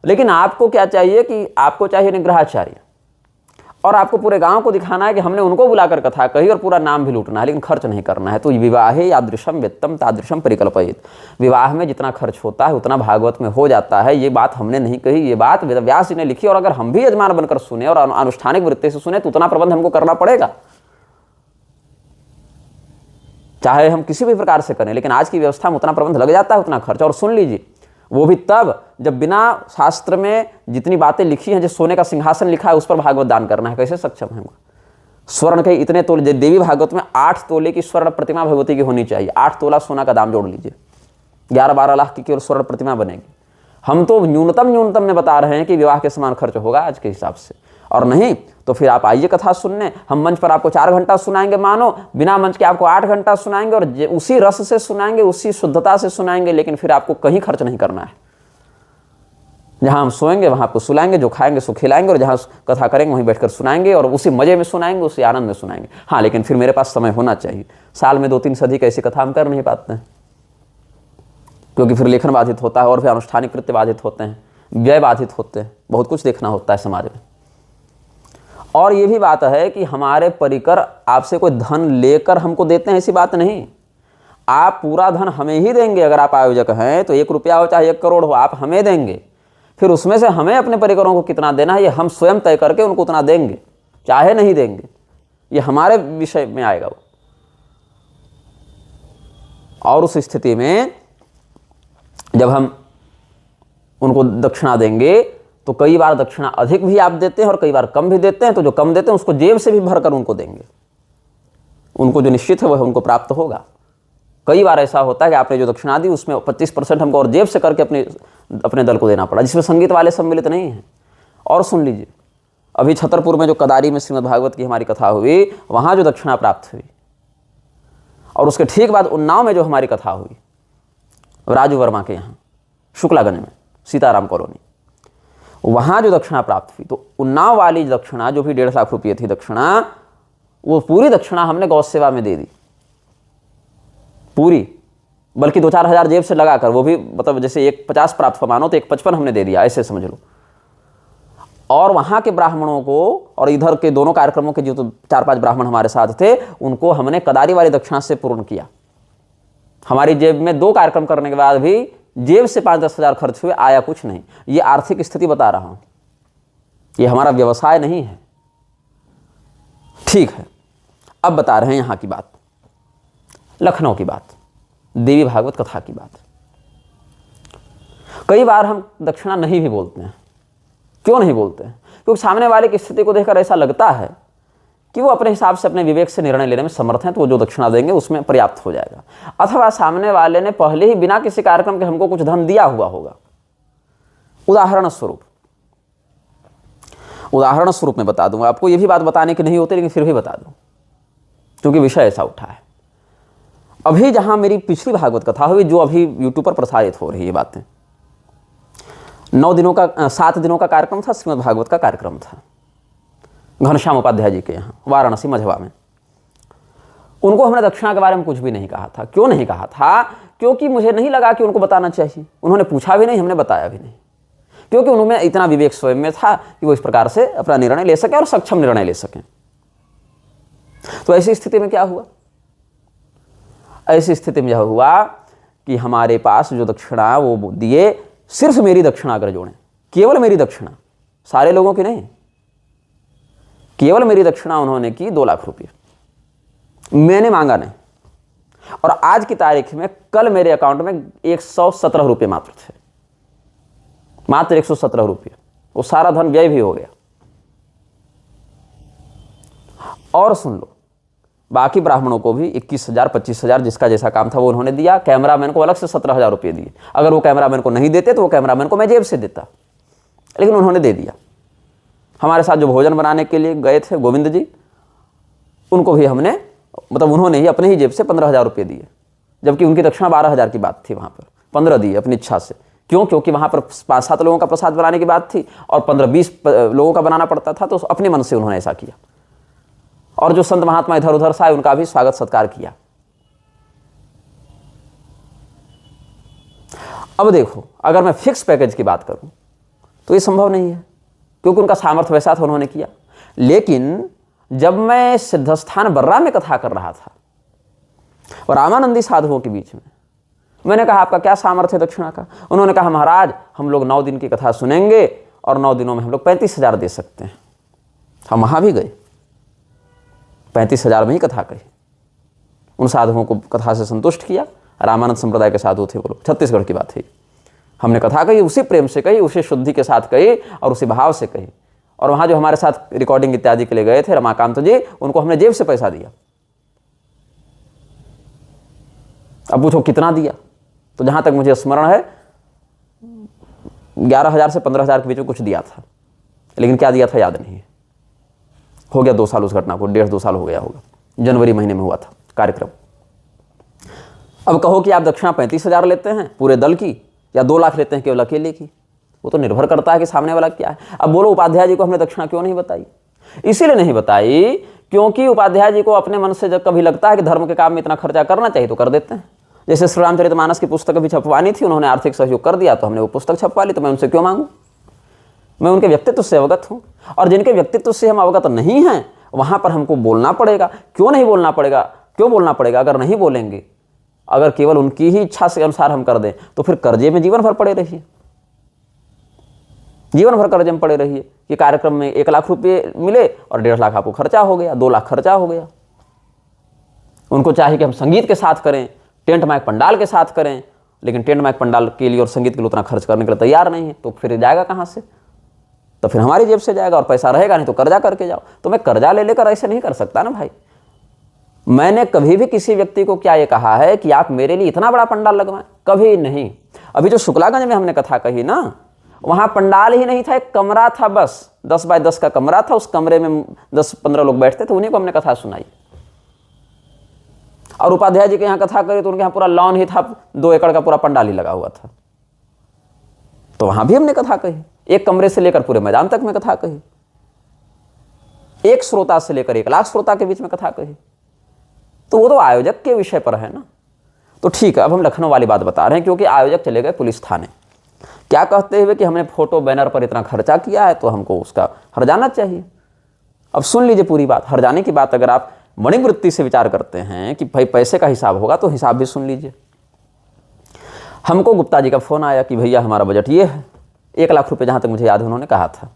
लेकिन आपको क्या चाहिए कि आपको चाहिए निग्रहाचार्य, और आपको पूरे गांव को दिखाना है कि हमने उनको बुलाकर कथा कही और पूरा नाम भी लूटना है, लेकिन खर्च नहीं करना है। तो विवाहे यादृशम वित्तम तादृशम परिकल्पयित। विवाह में जितना खर्च होता है उतना भागवत में हो जाता है। ये बात हमने नहीं कही, ये बात व्यास जी ने लिखी। और अगर हम भी यजमान बनकर सुने और अनुष्ठानिक वृत्ति से सुने तो उतना प्रबंध हमको करना पड़ेगा, चाहे हम किसी भी प्रकार से करें। लेकिन आज की व्यवस्था में उतना प्रबंध लग जाता है, उतना खर्च। और सुन लीजिए, वो भी तब जब बिना शास्त्र में जितनी बातें लिखी हैं, जो सोने का सिंहासन लिखा है उस पर भागवत दान करना है, कैसे सक्षम है? स्वर्ण के इतने तोले, देवी भागवत में 8 तोले की स्वर्ण प्रतिमा भगवती की होनी चाहिए। 8 तोला सोना का दाम जोड़ लीजिए, 11-12 लाख की केवल स्वर्ण प्रतिमा बनेगी। हम तो न्यूनतम में बता रहे हैं कि विवाह के समान खर्च होगा आज के हिसाब से। और नहीं तो फिर आप आइए कथा सुनने, हम मंच पर आपको 4 घंटा सुनाएंगे, मानो बिना मंच के आपको 8 घंटा सुनाएंगे, और उसी रस से सुनाएंगे, उसी शुद्धता से सुनाएंगे। लेकिन फिर आपको कहीं खर्च नहीं करना है। जहां हम सोएंगे वहां आपको सुलाएंगे, जो खाएंगे सो खिलाएंगे, और जहां कथा करेंगे वहीं बैठकर सुनाएंगे, और उसी मजे में सुनाएंगे, उसी आनंद में सुनाएंगे। हाँ, लेकिन फिर मेरे पास समय होना चाहिए। साल में 2-3 सदी ऐसी कथा हम कर नहीं पाते हैं, क्योंकि फिर लेखन बाधित होता है, और फिर अनुष्ठानिक कृत्य बाधित होते हैं, व्यय बाधित होते हैं, बहुत कुछ देखना होता है समाज में। और ये भी बात है कि हमारे परिकर आपसे कोई धन लेकर हमको देते हैं, ऐसी बात नहीं। आप पूरा धन हमें ही देंगे। अगर आप आयोजक हैं तो 1 रुपया हो चाहे 1 करोड़ हो, आप हमें देंगे। फिर उसमें से हमें अपने परिकरों को कितना देना है ये हम स्वयं तय करके उनको उतना देंगे, चाहे नहीं देंगे, ये हमारे विषय में आएगा वो। और उस स्थिति में जब हम उनको दक्षिणा देंगे तो कई बार दक्षिणा अधिक भी आप देते हैं और कई बार कम भी देते हैं। तो जो कम देते हैं उसको जेब से भी भरकर उनको देंगे, उनको जो निश्चित है वह उनको प्राप्त होगा। कई बार ऐसा होता है कि आपने जो दक्षिणा दी उसमें 25% हमको और जेब से करके अपने दल को देना पड़ा, जिसमें संगीत वाले सम्मिलित नहीं हैं। और सुन लीजिए, अभी छतरपुर में जो कदारी में श्रीमद् भागवत की हमारी कथा हुई, वहाँ जो दक्षिणा प्राप्त हुई, और उसके ठीक बाद उन्नाव में जो हमारी कथा हुई, राजू वर्मा के यहाँ शुक्लागंज में, सीताराम कॉलोनी, वहाँ जो दक्षिणा प्राप्त हुई, तो उन्नाव वाली दक्षिणा जो भी 1.5 लाख रुपये थी दक्षिणा, वो पूरी दक्षिणा हमने गौ सेवा में दे दी, पूरी, बल्कि 2-4 हज़ार जेब से लगाकर, वो भी मतलब जैसे 1,50 प्राप्त मानो तो 1,55 हमने दे दिया, ऐसे समझ लो। और वहाँ के ब्राह्मणों को और इधर के दोनों कार्यक्रमों के जो तो 4-5 ब्राह्मण हमारे साथ थे, उनको हमने कदारी वाली दक्षिणा से पूर्ण किया। हमारी जेब में 2 कार्यक्रम करने के बाद भी जेब से 5-10 हज़ार खर्च हुए, आया कुछ नहीं। ये आर्थिक स्थिति बता रहा हूँ, ये हमारा व्यवसाय नहीं है। ठीक है, अब बता रहे हैं यहाँ की बात, लखनऊ की बात, देवी भागवत कथा की बात। कई बार हम दक्षिणा नहीं भी बोलते हैं। क्यों नहीं बोलते हैं? क्योंकि सामने वाले की स्थिति को देखकर ऐसा लगता है कि वो अपने हिसाब से अपने विवेक से निर्णय लेने में समर्थ हैं, तो वो जो दक्षिणा देंगे उसमें पर्याप्त हो जाएगा। अथवा सामने वाले ने पहले ही बिना किसी कार्यक्रम के हमको कुछ धन दिया हुआ होगा। उदाहरण स्वरूप मैं बता दूंगा आपको, ये भी बात बताने की नहीं होती लेकिन फिर भी बता दूं क्योंकि विषय ऐसा उठा है। अभी जहां मेरी पिछली भागवत कथा हुई, जो अभी यूट्यूब पर प्रसारित हो रही है बातें, 7 दिनों का कार्यक्रम था, श्रीमद् भागवत का कार्यक्रम था, घनश्याम उपाध्याय जी के यहाँ वाराणसी मझवा में। उनको हमने दक्षिणा के बारे में कुछ भी नहीं कहा था। क्यों नहीं कहा था? क्योंकि मुझे नहीं लगा कि उनको बताना चाहिए। उन्होंने पूछा भी नहीं, हमने बताया भी नहीं, क्योंकि उनमें इतना विवेक स्वयं में था कि वो इस प्रकार से अपना निर्णय ले सके और सक्षम निर्णय ले सकें। तो ऐसी स्थिति में क्या हुआ? ऐसी स्थिति में यह हुआ कि हमारे पास जो दक्षिणा वो दिए, सिर्फ मेरी दक्षिणा अगर जोड़ें, केवल मेरी दक्षिणा, सारे लोगों की नहीं, केवल मेरी दक्षिणा उन्होंने की 2 लाख रुपये। मैंने मांगा नहीं। और आज की तारीख में कल मेरे अकाउंट में 117 रुपये मात्र थे, मात्र 117 रुपये। वो सारा धन व्यय भी हो गया। और सुन लो, बाकी ब्राह्मणों को भी 21,000 25,000 जिसका जैसा काम था वो उन्होंने दिया। कैमरामैन को अलग से 17,000 रुपये दिए। अगर वो कैमरामैन को नहीं देते तो वो कैमरामैन को मैं जेब से देता, लेकिन उन्होंने दे दिया। हमारे साथ जो भोजन बनाने के लिए गए थे गोविंद जी, उनको भी हमने, मतलब उन्होंने ही अपने ही जेब से 15,000 रुपये दिए, जबकि उनकी दक्षिणा 12,000 की बात थी। वहाँ पर 15 दिए अपनी इच्छा से। क्यों? क्योंकि वहाँ पर 5-7 लोगों का प्रसाद बनाने की बात थी और 15-20 लोगों का बनाना पड़ता था, तो अपने मन से उन्होंने ऐसा किया। और जो संत महात्मा इधर उधर से आए उनका भी स्वागत सत्कार किया। अब देखो, अगर मैं फिक्स पैकेज की बात करूं तो ये संभव नहीं है, क्योंकि उनका सामर्थ्य वैसा था, उन्होंने किया। लेकिन जब मैं सिद्धस्थान बर्रा में कथा कर रहा था और रामानंदी साधुओं के बीच में, मैंने कहा आपका क्या सामर्थ्य है दक्षिणा का? उन्होंने कहा महाराज हम लोग 9 दिन की कथा सुनेंगे और 9 दिनों में हम लोग 35,000 दे सकते हैं। हम वहाँ भी गए, 35,000 में ही कथा कही। उन साधुओं को कथा से संतुष्ट किया। रामानंद संप्रदाय के साधु थे वो लोग, छत्तीसगढ़ की बात है। हमने कथा कही, उसी प्रेम से कही, उसी शुद्धि के साथ कही और उसी भाव से कही। और वहाँ जो हमारे साथ रिकॉर्डिंग इत्यादि के लिए गए थे रमाकांत जी, उनको हमने जेब से पैसा दिया। अब पूछो कितना दिया? तो जहाँ तक मुझे स्मरण है 11,000 से 15,000 के बीच में कुछ दिया था, लेकिन क्या दिया था याद नहीं है। हो गया 2 साल उस घटना को, 1.5-2 साल हो गया होगा। जनवरी महीने में हुआ था कार्यक्रम। अब कहो कि आप दक्षिणा 35,000 लेते हैं पूरे दल की या 2 लाख लेते हैं केवल अकेले की, वो तो निर्भर करता है कि सामने वाला क्या है। अब बोलो उपाध्याय जी को हमने दक्षिणा क्यों नहीं बताई? इसीलिए नहीं बताई क्योंकि उपाध्याय जी को अपने मन से जब कभी लगता है कि धर्म के काम में इतना खर्चा करना चाहिए तो कर देते हैं। जैसे श्री रामचरितमानस की पुस्तक भी छपवानी थी, उन्होंने आर्थिक सहयोग कर दिया तो हमने वो पुस्तक छपवा ली, तो मैं उनसे क्यों मांगूं? मैं उनके व्यक्तित्व से अवगत हूं, और जिनके व्यक्तित्व से हम अवगत नहीं हैं वहां पर हमको बोलना पड़ेगा। क्यों नहीं बोलना पड़ेगा? क्यों बोलना पड़ेगा? अगर नहीं बोलेंगे, अगर केवल उनकी ही इच्छा से अनुसार हम कर दें तो फिर कर्जे में जीवन भर पड़े रहिए, जीवन भर कर्जे में पड़े रहिए कि कार्यक्रम में 1 लाख रुपये मिले और 1.5 लाख आपको खर्चा हो गया, 2 लाख खर्चा हो गया। उनको चाहिए कि हम संगीत के साथ करें, टेंट माइक पंडाल के साथ करें, लेकिन टेंट माइक पंडाल के लिए और संगीत के लिए उतना खर्च करने के लिए तैयार नहीं है, तो फिर जाएगा कहाँ से? तो फिर हमारी जेब से जाएगा और पैसा रहेगा नहीं तो कर्जा करके जाओ। तो मैं कर्जा ले लेकर ऐसे नहीं कर सकता ना भाई। मैंने कभी भी किसी व्यक्ति को क्या ये कहा है कि आप मेरे लिए इतना बड़ा पंडाल लगवाएं? कभी नहीं। अभी जो शुक्लागंज में हमने कथा कही ना, वहां पंडाल ही नहीं था, एक कमरा था, बस 10 बाय 10 का कमरा था। उस कमरे में 10-15 लोग बैठते थे, उन्हीं को हमने कथा सुनाई। और उपाध्याय जी के यहाँ कथा करी तो उनके यहाँ पूरा लॉन ही था, 2 एकड़ का पूरा पंडाल ही लगा हुआ था। तो वहां भी हमने कथा कही, एक कमरे से लेकर पूरे मैदान तक में कथा कही, एक श्रोता से लेकर 1 लाख श्रोता के बीच में कथा कही। तो वो तो आयोजक के विषय पर है ना। तो ठीक है, अब हम लखनऊ वाली बात बता रहे हैं, क्योंकि आयोजक चले गए पुलिस थाने, क्या कहते हुए कि हमने फोटो बैनर पर इतना खर्चा किया है तो हमको उसका हर्जाना चाहिए। अब सुन लीजिए पूरी बात। हर्जाने की बात अगर आप मणिवृत्ति से विचार करते हैं कि भाई पैसे का हिसाब होगा, तो हिसाब भी सुन लीजिए। हमको गुप्ता जी का फोन आया कि भैया हमारा बजट ये है, 1 लाख रुपए जहां तक मुझे याद है उन्होंने कहा था,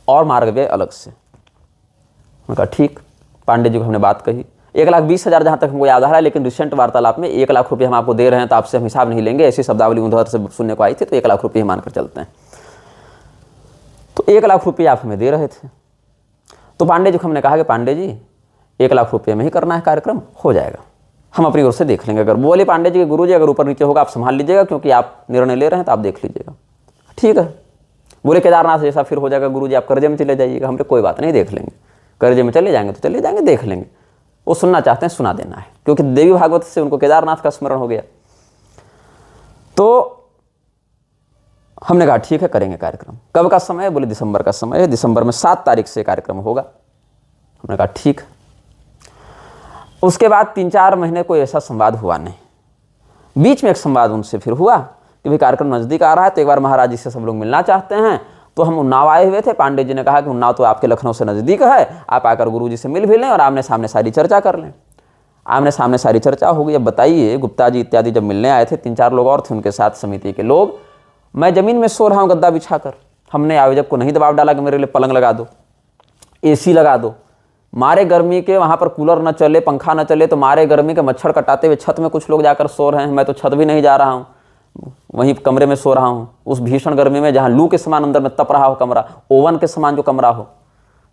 और मार्ग व्यय अलग से। उन्होंने कहा ठीक। पांडे जी को हमने बात कही, 1,20,000 जहां तक हमको याद आ रहा है, लेकिन रिसेंट वार्तालाप में 1 लाख रुपये हम आपको दे रहे हैं तो आपसे हम हिसाब नहीं लेंगे, ऐसी शब्दावली उधर से सुनने को आई थी, तो 1 लाख रुपये मानकर चलते हैं। तो 1 लाख रुपये आप हमें दे रहे थे। तो पांडे जी को हमने कहा कि पांडे जी 1 लाख रुपये में ही करना है कार्यक्रम, हो जाएगा, हम अपनी ओर से देख लेंगे। अगर बोले पांडे जी के गुरु जी अगर ऊपर नीचे होगा आप संभाल लीजिएगा, क्योंकि आप निर्णय ले रहे हैं तो आप देख लीजिएगा। ठीक है। बोले केदारनाथ जैसा फिर हो जाएगा गुरु जी, आप कर्जे में चले जाइएगा। हमने कोई बात नहीं, देख लेंगे, कर्जे में चले जाएंगे तो चले जाएंगे, देख लेंगे। वो सुनना चाहते हैं सुना देना है, क्योंकि देवी भागवत से उनको केदारनाथ का स्मरण हो गया। तो हमने कहा ठीक है करेंगे कार्यक्रम। कब का समय है? बोले दिसंबर का समय है, दिसंबर में 7 तारीख से कार्यक्रम होगा। हमने कहा ठीक। उसके बाद 3-4 महीने कोई ऐसा संवाद हुआ नहीं। बीच में एक संवाद उनसे फिर हुआ कि भाई कार्यक्रम नज़दीक आ रहा है तो एक बार महाराज जी से सब लोग मिलना चाहते हैं। तो हम उन्नाव आए हुए थे, पांडे जी ने कहा कि उन्नाव तो आपके लखनऊ से नज़दीक है, आप आकर गुरु जी से मिल भी लें और आमने सामने सारी चर्चा कर लें। आमने सामने सारी चर्चा हो गई। अब बताइए, गुप्ता जी इत्यादि जब मिलने आए थे, 3-4 लोग और थे उनके साथ समिति के लोग, मैं ज़मीन में सो रहा हूँ गद्दा बिछाकर। हमने आयोजक को नहीं दबाव डाला कि मेरे लिए पलंग लगा दो, AC लगा दो। मारे गर्मी के वहाँ पर कूलर न चले, पंखा न चले, तो मारे गर्मी के मच्छर कटाते हुए छत में कुछ लोग जाकर सो रहे हैं। मैं तो छत भी नहीं जा रहा हूँ, वहीं कमरे में सो रहा हूँ उस भीषण गर्मी में, जहाँ लू के समान अंदर में तप रहा हो कमरा, ओवन के समान जो कमरा हो।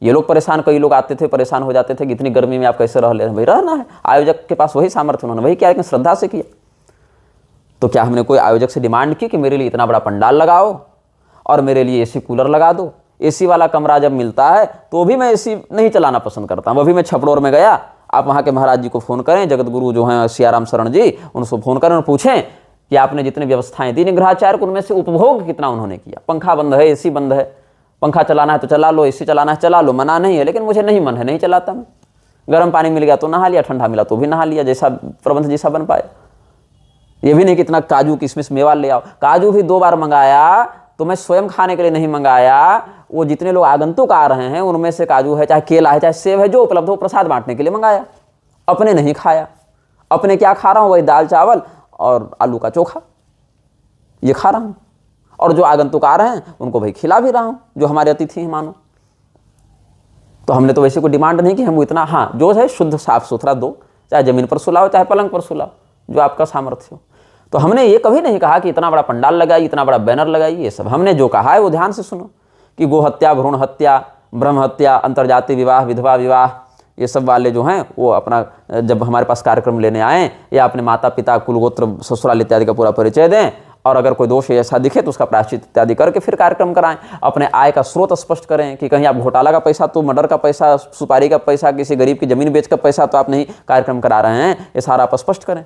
ये लोग परेशान, कई लोग आते थे परेशान हो जाते थे कि इतनी गर्मी में आप कैसे रह ले रहे हैं। भाई रहना है, आयोजक के पास वही सामर्थ्य, उन्होंने वही किया, लेकिन श्रद्धा से किया। तो क्या हमने कोई आयोजक से डिमांड की कि मेरे लिए इतना बड़ा पंडाल लगाओ और मेरे लिए AC कूलर लगा दो? AC वाला कमरा जब मिलता है तो भी मैं AC नहीं चलाना पसंद करता हूँ। अभी मैं छपड़ोर में गया, आप वहाँ के महाराज जी को फ़ोन करें, जगत गुरु जो हैं सियाराम शरण जी, उनको फ़ोन करें और पूछें कि आपने जितनी व्यवस्थाएं दी निग्रहाचार्य को, उनमें से उपभोग कितना उन्होंने किया। पंखा बंद है, AC बंद है, पंखा चलाना है तो चला लो, AC चलाना है चला लो, मना नहीं है, लेकिन मुझे नहीं मन है, नहीं चलाता मैं। गर्म पानी मिल गया तो नहा लिया, ठंडा मिला तो भी नहा लिया, जैसा प्रबंध जैसा बन पाए। ये भी नहीं कि इतना काजू किशमिश मेवा ले आओ। काजू भी 2 बार मंगाया, तो मैं स्वयं खाने के लिए नहीं मंगाया, वो जितने लोग आगंतुक आ रहे हैं उनमें से काजू है, चाहे केला है, चाहे सेब है, जो उपलब्ध हो प्रसाद बांटने के लिए मंगाया। अपने नहीं खाया। अपने क्या खा रहा हूँ? वही दाल चावल और आलू का चोखा, ये खा रहा हूँ। और जो आगंतुक आ रहे हैं उनको भाई खिला भी रहा हूँ, जो हमारे अतिथि हैं मानो। तो हमने तो वैसे कोई डिमांड नहीं कि हम इतना, हाँ जो है शुद्ध साफ सुथरा दो, चाहे जमीन पर सुलाओ चाहे पलंग पर सुलाओ, जो आपका सामर्थ्य हो। तो हमने ये कभी नहीं कहा कि इतना बड़ा पंडाल लगाइए, इतना बड़ा बैनर लगाइए। ये सब हमने जो कहा है वो ध्यान से सुनो, कि गो हत्या, भ्रूण हत्या, ब्रह्म हत्या, अंतर्जातीय विवाह, विधवा विवाह, ये सब वाले जो हैं वो अपना जब हमारे पास कार्यक्रम लेने आएँ, या अपने माता पिता, कुलगोत्र, ससुराल इत्यादि का पूरा परिचय दें, और अगर कोई दोष ऐसा दिखे तो उसका प्रायश्चित इत्यादि करके फिर कार्यक्रम कराएं। अपने आय का स्रोत स्पष्ट करें कि कहीं आप घोटाला का पैसा, तो मर्डर का पैसा, सुपारी का पैसा, किसी गरीब की जमीन बेच का पैसा तो आप नहीं कार्यक्रम करा रहे हैं, ये सारा आप स्पष्ट करें।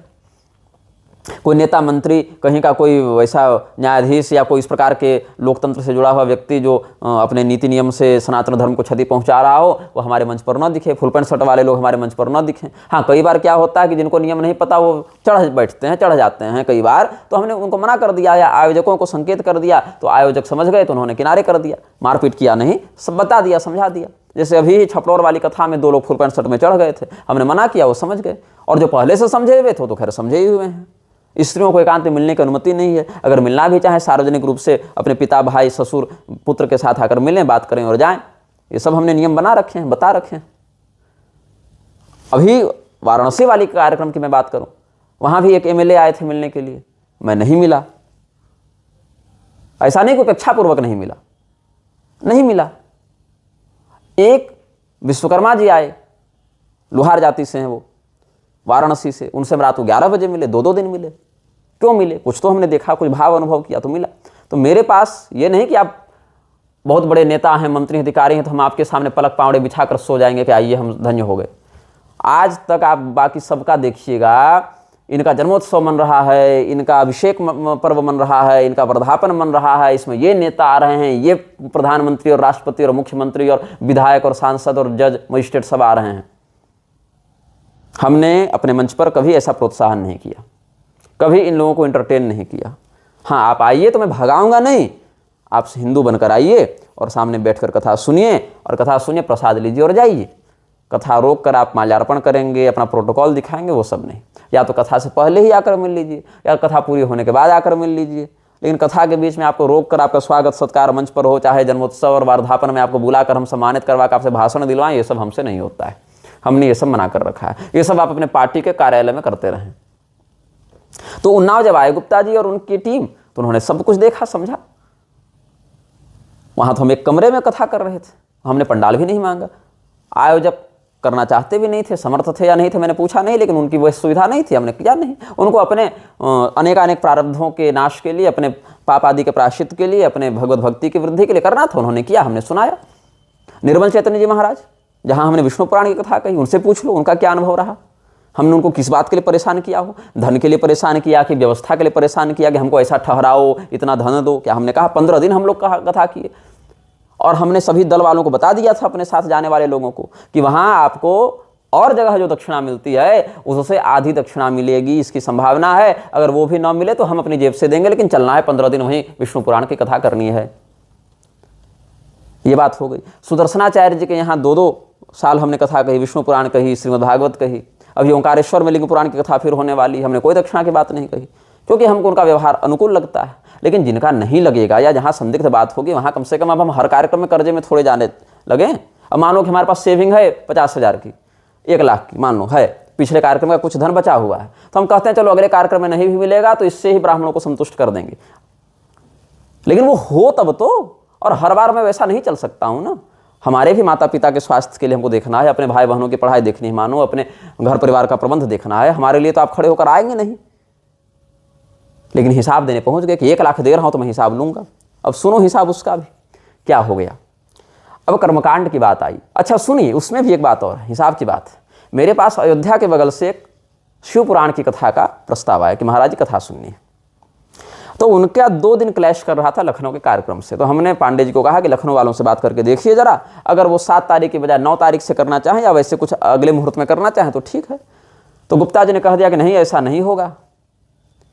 कोई नेता मंत्री, कहीं का कोई वैसा न्यायाधीश या कोई इस प्रकार के लोकतंत्र से जुड़ा हुआ व्यक्ति जो अपने नीति नियम से सनातन धर्म को क्षति पहुंचा रहा हो, वो हमारे मंच पर न दिखे। फुल पैंट शर्ट वाले लोग हमारे मंच पर न दिखें। हाँ, कई बार क्या होता है कि जिनको नियम नहीं पता वो चढ़ बैठते हैं, चढ़ जाते हैं कई बार, तो हमने उनको मना कर दिया या आयोजकों को संकेत कर दिया, तो आयोजक समझ गए तो उन्होंने किनारे कर दिया, मारपीट किया नहीं, सब बता दिया, समझा दिया। जैसे अभी छपड़ौर वाली कथा में 2 लोग फुल पैंट शर्ट में चढ़ गए थे, हमने मना किया, वो समझ गए। और जो पहले से समझे हुए थे तो खैर समझे ही हुए हैं। स्त्रियों को एकांत में मिलने की अनुमति नहीं है। अगर मिलना भी चाहे सार्वजनिक रूप से अपने पिता, भाई, ससुर, पुत्र के साथ आकर मिलें, बात करें और जाएं। ये सब हमने नियम बना रखे हैं, बता रखे हैं। अभी वाराणसी वाली कार्यक्रम की मैं बात करूं, वहां भी एक MLA आए थे मिलने के लिए, मैं नहीं मिला। ऐसा नहीं कोई इच्छापूर्वक नहीं मिला, नहीं मिला। एक विश्वकर्मा जी आए, लोहार जाति से हैं वो, वाराणसी से, उनसे हम रात को 11 बजे मिले, 2-2 दिन मिले। क्यों मिले? कुछ तो हमने देखा, कुछ भाव अनुभव किया तो मिला। तो मेरे पास ये नहीं कि आप बहुत बड़े नेता हैं, मंत्री अधिकारी हैं, तो हम आपके सामने पलक पावड़े बिछाकर सो जाएंगे कि आइए हम धन्य हो गए। आज तक आप बाकी सबका देखिएगा, इनका जन्मोत्सव मन रहा है, इनका अभिषेक पर्व मन रहा है, इनका वर्धापन मन रहा है, इसमें ये नेता आ रहे हैं, ये प्रधानमंत्री और राष्ट्रपति और मुख्यमंत्री और विधायक और सांसद और जज मजिस्ट्रेट सब आ रहे हैं। हमने अपने मंच पर कभी ऐसा प्रोत्साहन नहीं किया, कभी इन लोगों को एंटरटेन नहीं किया। हाँ, आप आइए तो मैं भगाऊंगा नहीं, आप हिंदू बनकर आइए और सामने बैठकर कथा सुनिए, और कथा सुनिए, प्रसाद लीजिए और जाइए। कथा रोक कर आप माल्यार्पण करेंगे, अपना प्रोटोकॉल दिखाएंगे, वो सब नहीं। या तो कथा से पहले ही आकर मिल लीजिए, या कथा पूरी होने के बाद आकर मिल लीजिए। लेकिन कथा के बीच में आपको रोक कर आपका स्वागत सत्कार मंच पर हो, चाहे जन्मोत्सव और वर्धापन में आपको बुलाकर हम सम्मानित करवा कर आपसे भाषण दिलवाएं, ये सब हमसे नहीं होता है। हमने ये सब मना कर रखा है। ये सब आप अपने पार्टी के कार्यालय में करते रहें। तो उन्नाव जब आए गुप्ता जी और उनकी टीम, तो उन्होंने सब कुछ देखा समझा। वहां तो हम एक कमरे में कथा कर रहे थे, हमने पंडाल भी नहीं मांगा। आयोजक करना चाहते भी नहीं थे, समर्थ थे या नहीं थे मैंने पूछा नहीं, लेकिन उनकी वह सुविधा नहीं थी, हमने किया नहीं। उनको अपने अनेकानेक प्रारब्धों के नाश के लिए, अपने पाप आदि के प्रायश्चित के लिए, अपने भगवत भक्ति की वृद्धि के लिए करना था, उन्होंने किया, हमने सुनाया। निर्मल चैतन्य जी महाराज, जहां हमने विष्णु पुराण की कथा कही, उनसे पूछ लो उनका क्या अनुभव रहा। हमने उनको किस बात के लिए परेशान किया हो? धन के लिए परेशान किया कि व्यवस्था के लिए परेशान किया कि हमको ऐसा ठहराओ, इतना धन दो? क्या हमने कहा 15 दिन हम लोग कथा किए, और हमने सभी दल वालों को बता दिया था, अपने साथ जाने वाले लोगों को, कि वहां आपको और जगह जो दक्षिणा मिलती है उससे आधी दक्षिणा मिलेगी, इसकी संभावना है। अगर वो भी ना मिले तो हम अपनी जेब से देंगे, लेकिन चलना है 15 दिन वहीं विष्णु पुराण की कथा करनी है। ये बात हो गई। सुदर्शनाचार्य जी के यहाँ 2-2 साल हमने कथा कही, विष्णु पुराण कही, श्रीमद् भागवत कही। अभी ओंकारेश्वर में लिंग पुराण की कथा फिर होने वाली, हमने कोई दक्षिणा की बात नहीं कही, क्योंकि हमको उनका व्यवहार अनुकूल लगता है। लेकिन जिनका नहीं लगेगा या जहाँ संदिग्ध बात होगी, वहाँ कम से कम अब हम हर कार्यक्रम में कर्जे में थोड़े जाने लगे। अब मान लो कि हमारे पास सेविंग है 50,000 की, 1 लाख की मान लो है, पिछले कार्यक्रम का कुछ धन बचा हुआ है, तो हम कहते हैं चलो अगले कार्यक्रम में नहीं भी मिलेगा तो इससे ही ब्राह्मणों को संतुष्ट कर देंगे। लेकिन वो हो तब तो, और हर बार मैं वैसा नहीं चल सकता हूँ ना। हमारे भी माता पिता के स्वास्थ्य के लिए हमको देखना है, अपने भाई बहनों की पढ़ाई देखनी है, मानो अपने घर परिवार का प्रबंध देखना है। हमारे लिए तो आप खड़े होकर आएंगे नहीं, लेकिन हिसाब देने पहुंच गए कि 1 लाख दे रहा हूं तो मैं हिसाब लूंगा। अब सुनो हिसाब उसका भी क्या हो गया। अब कर्मकांड की बात आई। अच्छा सुनिए, उसमें भी एक बात और हिसाब की बात है। मेरे पास अयोध्या के बगल से एक शिव पुराण की कथा का प्रस्ताव आया कि महाराज जी कथा सुननी है। तो उनका 2 दिन क्लैश कर रहा था लखनऊ के कार्यक्रम से। तो हमने पांडे जी को कहा कि लखनऊ वालों से बात करके देखिए जरा, अगर वो 7 तारीख की बजाय 9 तारीख से करना चाहें या वैसे कुछ अगले मुहूर्त में करना चाहें तो ठीक है। तो गुप्ता जी ने कह दिया कि नहीं, ऐसा नहीं होगा।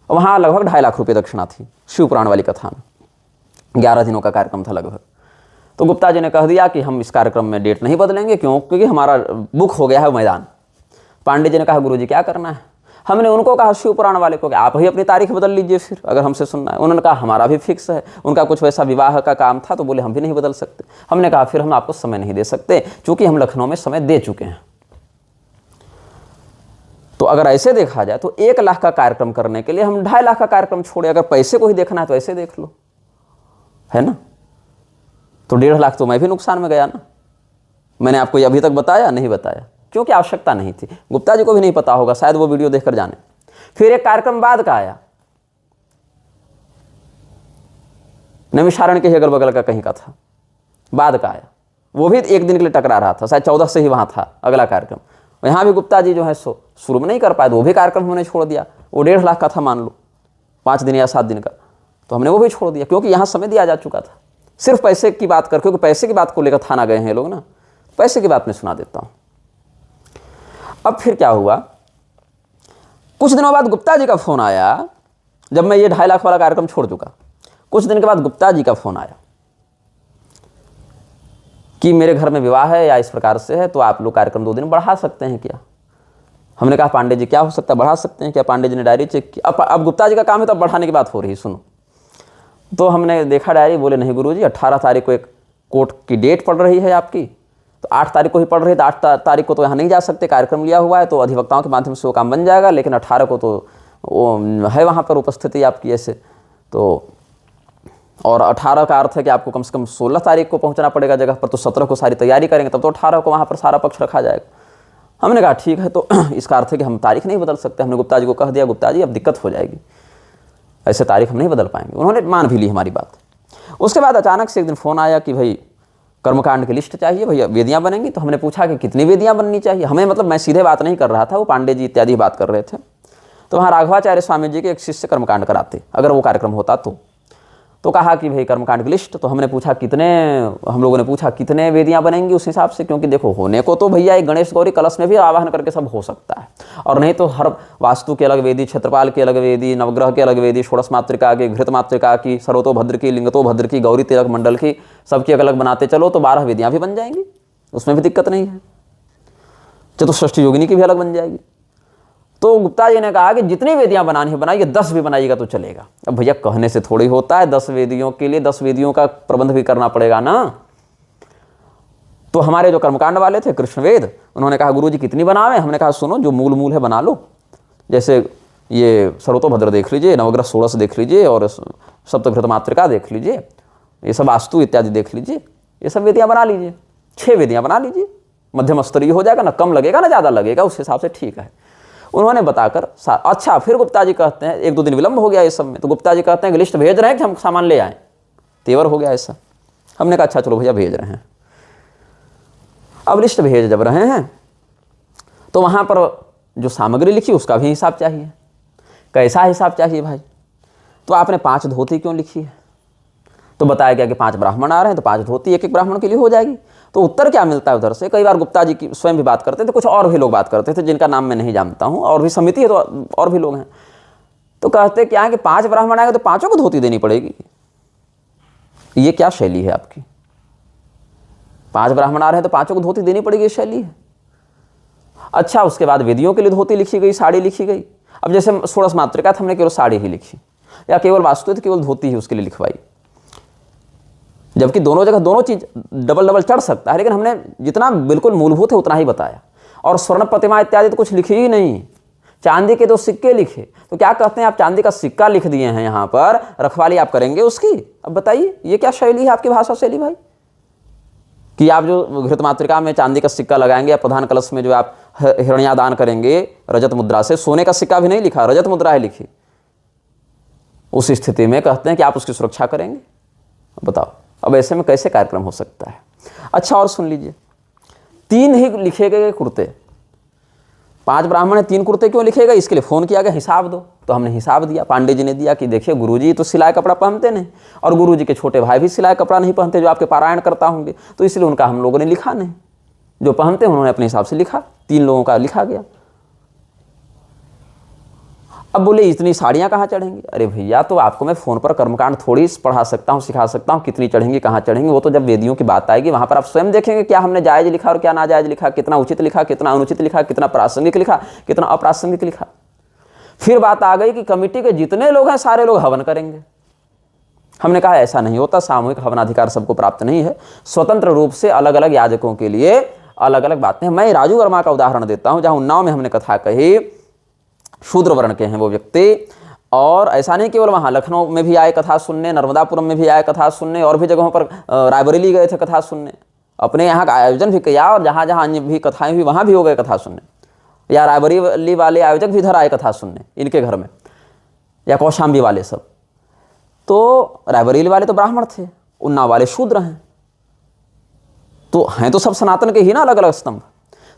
वहाँ लगभग 2.5 लाख रुपये दक्षिणा थी शिव पुराण वाली कथा में, 11 दिनों का कार्यक्रम था लगभग। तो गुप्ता जी ने कह दिया कि हम इस कार्यक्रम में डेट नहीं बदलेंगे, क्योंकि हमारा बुक हो गया है मैदान। पांडे जी ने कहा गुरुजी क्या करना है? हमने उनको कहा शिव पुराण वाले को कि आप ही अपनी तारीख बदल लीजिए फिर, अगर हमसे सुनना है। उन्होंने कहा हमारा भी फिक्स है। उनका कुछ वैसा विवाह का काम था तो बोले हम भी नहीं बदल सकते। हमने कहा फिर हम आपको समय नहीं दे सकते, क्योंकि हम लखनऊ में समय दे चुके हैं। तो अगर ऐसे देखा जाए तो 1 लाख का कार्यक्रम करने के लिए हम 2.5 लाख का कार्यक्रम छोड़े। अगर पैसे को ही देखना है तो ऐसे देख लो, है ना। तो 1.5 लाख तो मैं भी नुकसान में गया ना। मैंने आपको ये अभी तक बताया नहीं बताया, क्योंकि आवश्यकता नहीं थी। गुप्ता जी को भी नहीं पता होगा, शायद वो वीडियो देखकर जाने। फिर एक कार्यक्रम बाद का आया, नैमिषारण्य के अगल बगल का कहीं का था, बाद का आया। वो भी 1 दिन के लिए टकरा रहा था, शायद 14 से ही वहां था अगला कार्यक्रम। यहाँ भी गुप्ता जी जो है सो शुरू में नहीं कर पाए, तो वो भी कार्यक्रम हमने छोड़ दिया। वो 1.5 लाख का था मान लो, 5 दिन या 7 दिन का, तो हमने वो भी छोड़ दिया, क्योंकि यहाँ समय दिया जा चुका था। सिर्फ पैसे की बात कर, क्योंकि पैसे की बात को लेकर थाना गए हैं लोग ना, पैसे की बात मैं सुना देता हूँ। अब फिर क्या हुआ, कुछ दिनों बाद गुप्ता जी का फोन आया, जब मैं ये 2.5 लाख वाला कार्यक्रम छोड़ चुका। कुछ दिन के बाद गुप्ता जी का फोन आया कि मेरे घर में विवाह है या इस प्रकार से है, तो आप लोग कार्यक्रम 2 दिन बढ़ा सकते हैं क्या? हमने कहा पांडे जी क्या हो सकता है, बढ़ा सकते हैं क्या? पांडे जी ने डायरी चेक की। अब गुप्ता जी का काम है तो अब बढ़ाने की बात हो रही, सुनो। तो हमने देखा डायरी, बोले नहीं गुरुजी 18 तारीख को एक कोर्ट की डेट पड़ रही है आपकी, तो 8 तारीख को ही पड़ रही है, तो 8 तारीख को तो यहाँ नहीं जा सकते, कार्यक्रम लिया हुआ है, तो अधिवक्ताओं के माध्यम से वो काम बन जाएगा, लेकिन 18 को तो वो है वहाँ पर उपस्थिति आपकी ऐसे। तो और 18 का अर्थ है कि आपको कम से कम 16 तारीख को पहुंचना पड़ेगा जगह पर, तो 17 को सारी तैयारी करेंगे, तब तो 18 को वहाँ पर सारा पक्ष रखा जाएगा। हमने कहा ठीक है, तो इसका अर्थ है कि हम तारीख नहीं बदल सकते। हमने गुप्ता जी को कह दिया गुप्ता जी अब दिक्कत हो जाएगी, ऐसे तारीख हम नहीं बदल पाएंगे। उन्होंने मान भी ली हमारी बात। उसके बाद अचानक से एक दिन फ़ोन आया कि भाई कर्मकांड की लिस्ट चाहिए भैया, वेदियाँ बनेंगी। तो हमने पूछा कि कितनी वेदियाँ बननी चाहिए हमें, मतलब मैं सीधे बात नहीं कर रहा था, वो पांडे जी इत्यादि बात कर रहे थे। तो वहाँ राघवाचार्य स्वामी जी के एक शिष्य कर्मकांड कराते, अगर वो कार्यक्रम होता तो कहा कि भाई कर्मकांड की लिस्ट। तो हमने पूछा कितने, हम लोगों ने पूछा कितने वेदियाँ बनेंगी उस हिसाब से, क्योंकि देखो होने को तो भैया एक गणेश गौरी कलश में भी आवाहन करके सब हो सकता है, और नहीं तो हर वास्तु की अलग वेदी, क्षेत्रपाल की अलग वेदी, नवग्रह की अलग वेदी, षोड़श मातृका की, घृत मातृका की, सर्वतोभद्र की, लिंगतोभद्र की, गौरी तिलक मंडल की, सबकी अलग बनाते चलो तो 12 वेदियाँ भी बन जाएंगी, उसमें भी दिक्कत नहीं है। चतुष्षष्ठी योगिनी की भी अलग बन जाएगी। तो गुप्ता जी ने कहा कि जितनी वेदियां बनानी है बनाइए, 10 भी बनाइएगा तो चलेगा। अब भैया कहने से थोड़ी होता है, 10 वेदियों के लिए 10 वेदियों का प्रबंध भी करना पड़ेगा ना। तो हमारे जो कर्मकांड वाले थे कृष्णवेद, उन्होंने कहा गुरुजी कितनी बनावें। हमने कहा सुनो, जो मूल है बना लो, जैसे ये सर्वतोभद्र देख लीजिए, नवग्रह षोड़श देख लीजिए, और सप्तघृत मातृका देख लीजिए, ये सब वास्तु इत्यादि देख लीजिए, ये सब वेदियाँ बना लीजिए, 6 वेदियाँ बना लीजिए, मध्यम स्तरीय हो जाएगा, ना कम लगेगा ना ज़्यादा लगेगा, उस हिसाब से ठीक है। उन्होंने बताकर अच्छा, फिर गुप्ता जी कहते हैं 1-2 दिन विलंब हो गया इस सब में, तो गुप्ता जी कहते हैं कि लिस्ट भेज रहे हैं कि हम सामान ले आएँ, तेवर हो गया ऐसा। हमने कहा अच्छा चलो भैया भेज रहे हैं। अब लिस्ट भेज जब रहे हैं तो वहाँ पर जो सामग्री लिखी उसका भी हिसाब चाहिए। कैसा हिसाब चाहिए भाई? तो आपने 5 धोती क्यों लिखी है? तो बताया गया कि 5 ब्राह्मण आ रहे हैं तो 5 धोती एक ब्राह्मण के लिए हो जाएगी। तो उत्तर क्या मिलता है उधर से? कई बार गुप्ता जी की स्वयं भी बात करते थे, कुछ और भी लोग बात करते थे जिनका नाम मैं नहीं जानता हूँ, और भी समिति है तो और भी लोग हैं। तो कहते क्या है कि 5 ब्राह्मण आएंगे तो 5 को धोती देनी पड़ेगी। ये क्या शैली है आपकी? 5 ब्राह्मण आ रहे हैं तो 5 को धोती देनी पड़ेगी, ये शैली है? अच्छा, उसके बाद वेदियों के लिए धोती लिखी गई, साड़ी लिखी गई। अब जैसे षोड़श मातृका था, हमने केवल साड़ी ही लिखी, या केवल वास्तु थी केवल धोती ही उसके लिए लिखवाई, जबकि दोनों जगह दोनों चीज डबल चढ़ सकता है, लेकिन हमने जितना बिल्कुल मूलभूत है उतना ही बताया। और स्वर्ण प्रतिमा इत्यादि तो कुछ लिखी ही नहीं, चांदी के 2 सिक्के लिखे। तो क्या कहते हैं, आप चांदी का सिक्का लिख दिए हैं यहाँ पर, रखवाली आप करेंगे उसकी? अब बताइए ये क्या शैली है आपकी भाषा शैली भाई, कि आप जो घृत मातृका में चांदी का सिक्का लगाएंगे, या प्रधान कलश में जो आप हिरण्यादान करेंगे रजत मुद्रा से, सोने का सिक्का भी नहीं लिखा, रजत मुद्रा है लिखी। उस स्थिति में कहते हैं कि आप उसकी सुरक्षा करेंगे? बताओ, अब ऐसे में कैसे कार्यक्रम हो सकता है? अच्छा, और सुन लीजिए, 3 ही लिखे गए कुर्ते, 5 ब्राह्मण है, 3 कुर्ते क्यों लिखे गए? इसके लिए फ़ोन किया गया, हिसाब दो। तो हमने हिसाब दिया, पांडे जी ने दिया कि देखिए गुरुजी तो सिलाई कपड़ा पहनते नहीं, और गुरुजी के छोटे भाई भी सिलाई कपड़ा नहीं पहनते जो आपके पारायण करता होंगे, तो इसलिए उनका हम लोगों ने लिखा नहीं, जो पहनते हैं उन्होंने अपने हिसाब से लिखा, 3 लोगों का लिखा गया। अब बोले इतनी साड़ियाँ कहाँ चढ़ेंगी? अरे भैया, तो आपको मैं फ़ोन पर कर्मकांड थोड़ी पढ़ा सकता हूँ, सिखा सकता हूँ, कितनी चढ़ेंगी कहाँ चढ़ेंगी, वो तो जब वेदियों की बात आएगी वहाँ पर आप स्वयं देखेंगे क्या हमने जायज़ लिखा और क्या नाजायज़ लिखा, कितना उचित लिखा, कितना अनुचित लिखा, कितना प्रासंगिक लिखा, कितना अप्रासंगिक लिखा। फिर बात आ गई कि कमेटी के जितने लोग हैं सारे लोग हवन करेंगे। हमने कहा ऐसा नहीं होता, सामूहिक हवनाधिकार सबको प्राप्त नहीं है, स्वतंत्र रूप से अलग अलग याजकों के लिए अलग अलग बातें हैं। मैं राजू वर्मा का उदाहरण देता हूँ, जहाँ उन्नाव में हमने कथा कही, शूद्र वर्ण के हैं वो व्यक्ति, और ऐसा नहीं केवल वहाँ लखनऊ में भी आए कथा सुनने, नर्मदापुरम में भी आए कथा सुनने, और भी जगहों पर रायबरेली गए थे कथा सुनने, अपने यहाँ का आयोजन भी किया, और जहाँ जहाँ अन्य भी कथाएं हुई वहाँ भी हो गए कथा सुनने, या रायबरेली वाले आयोजक भी इधर आए कथा सुनने इनके घर में, या कौशाम्बी वाले सब। तो रायबरेली वाले तो ब्राह्मण थे, उन्नाव वाले शूद्र हैं, तो हैं तो सब सनातन के ही ना अलग अलग स्तंभ।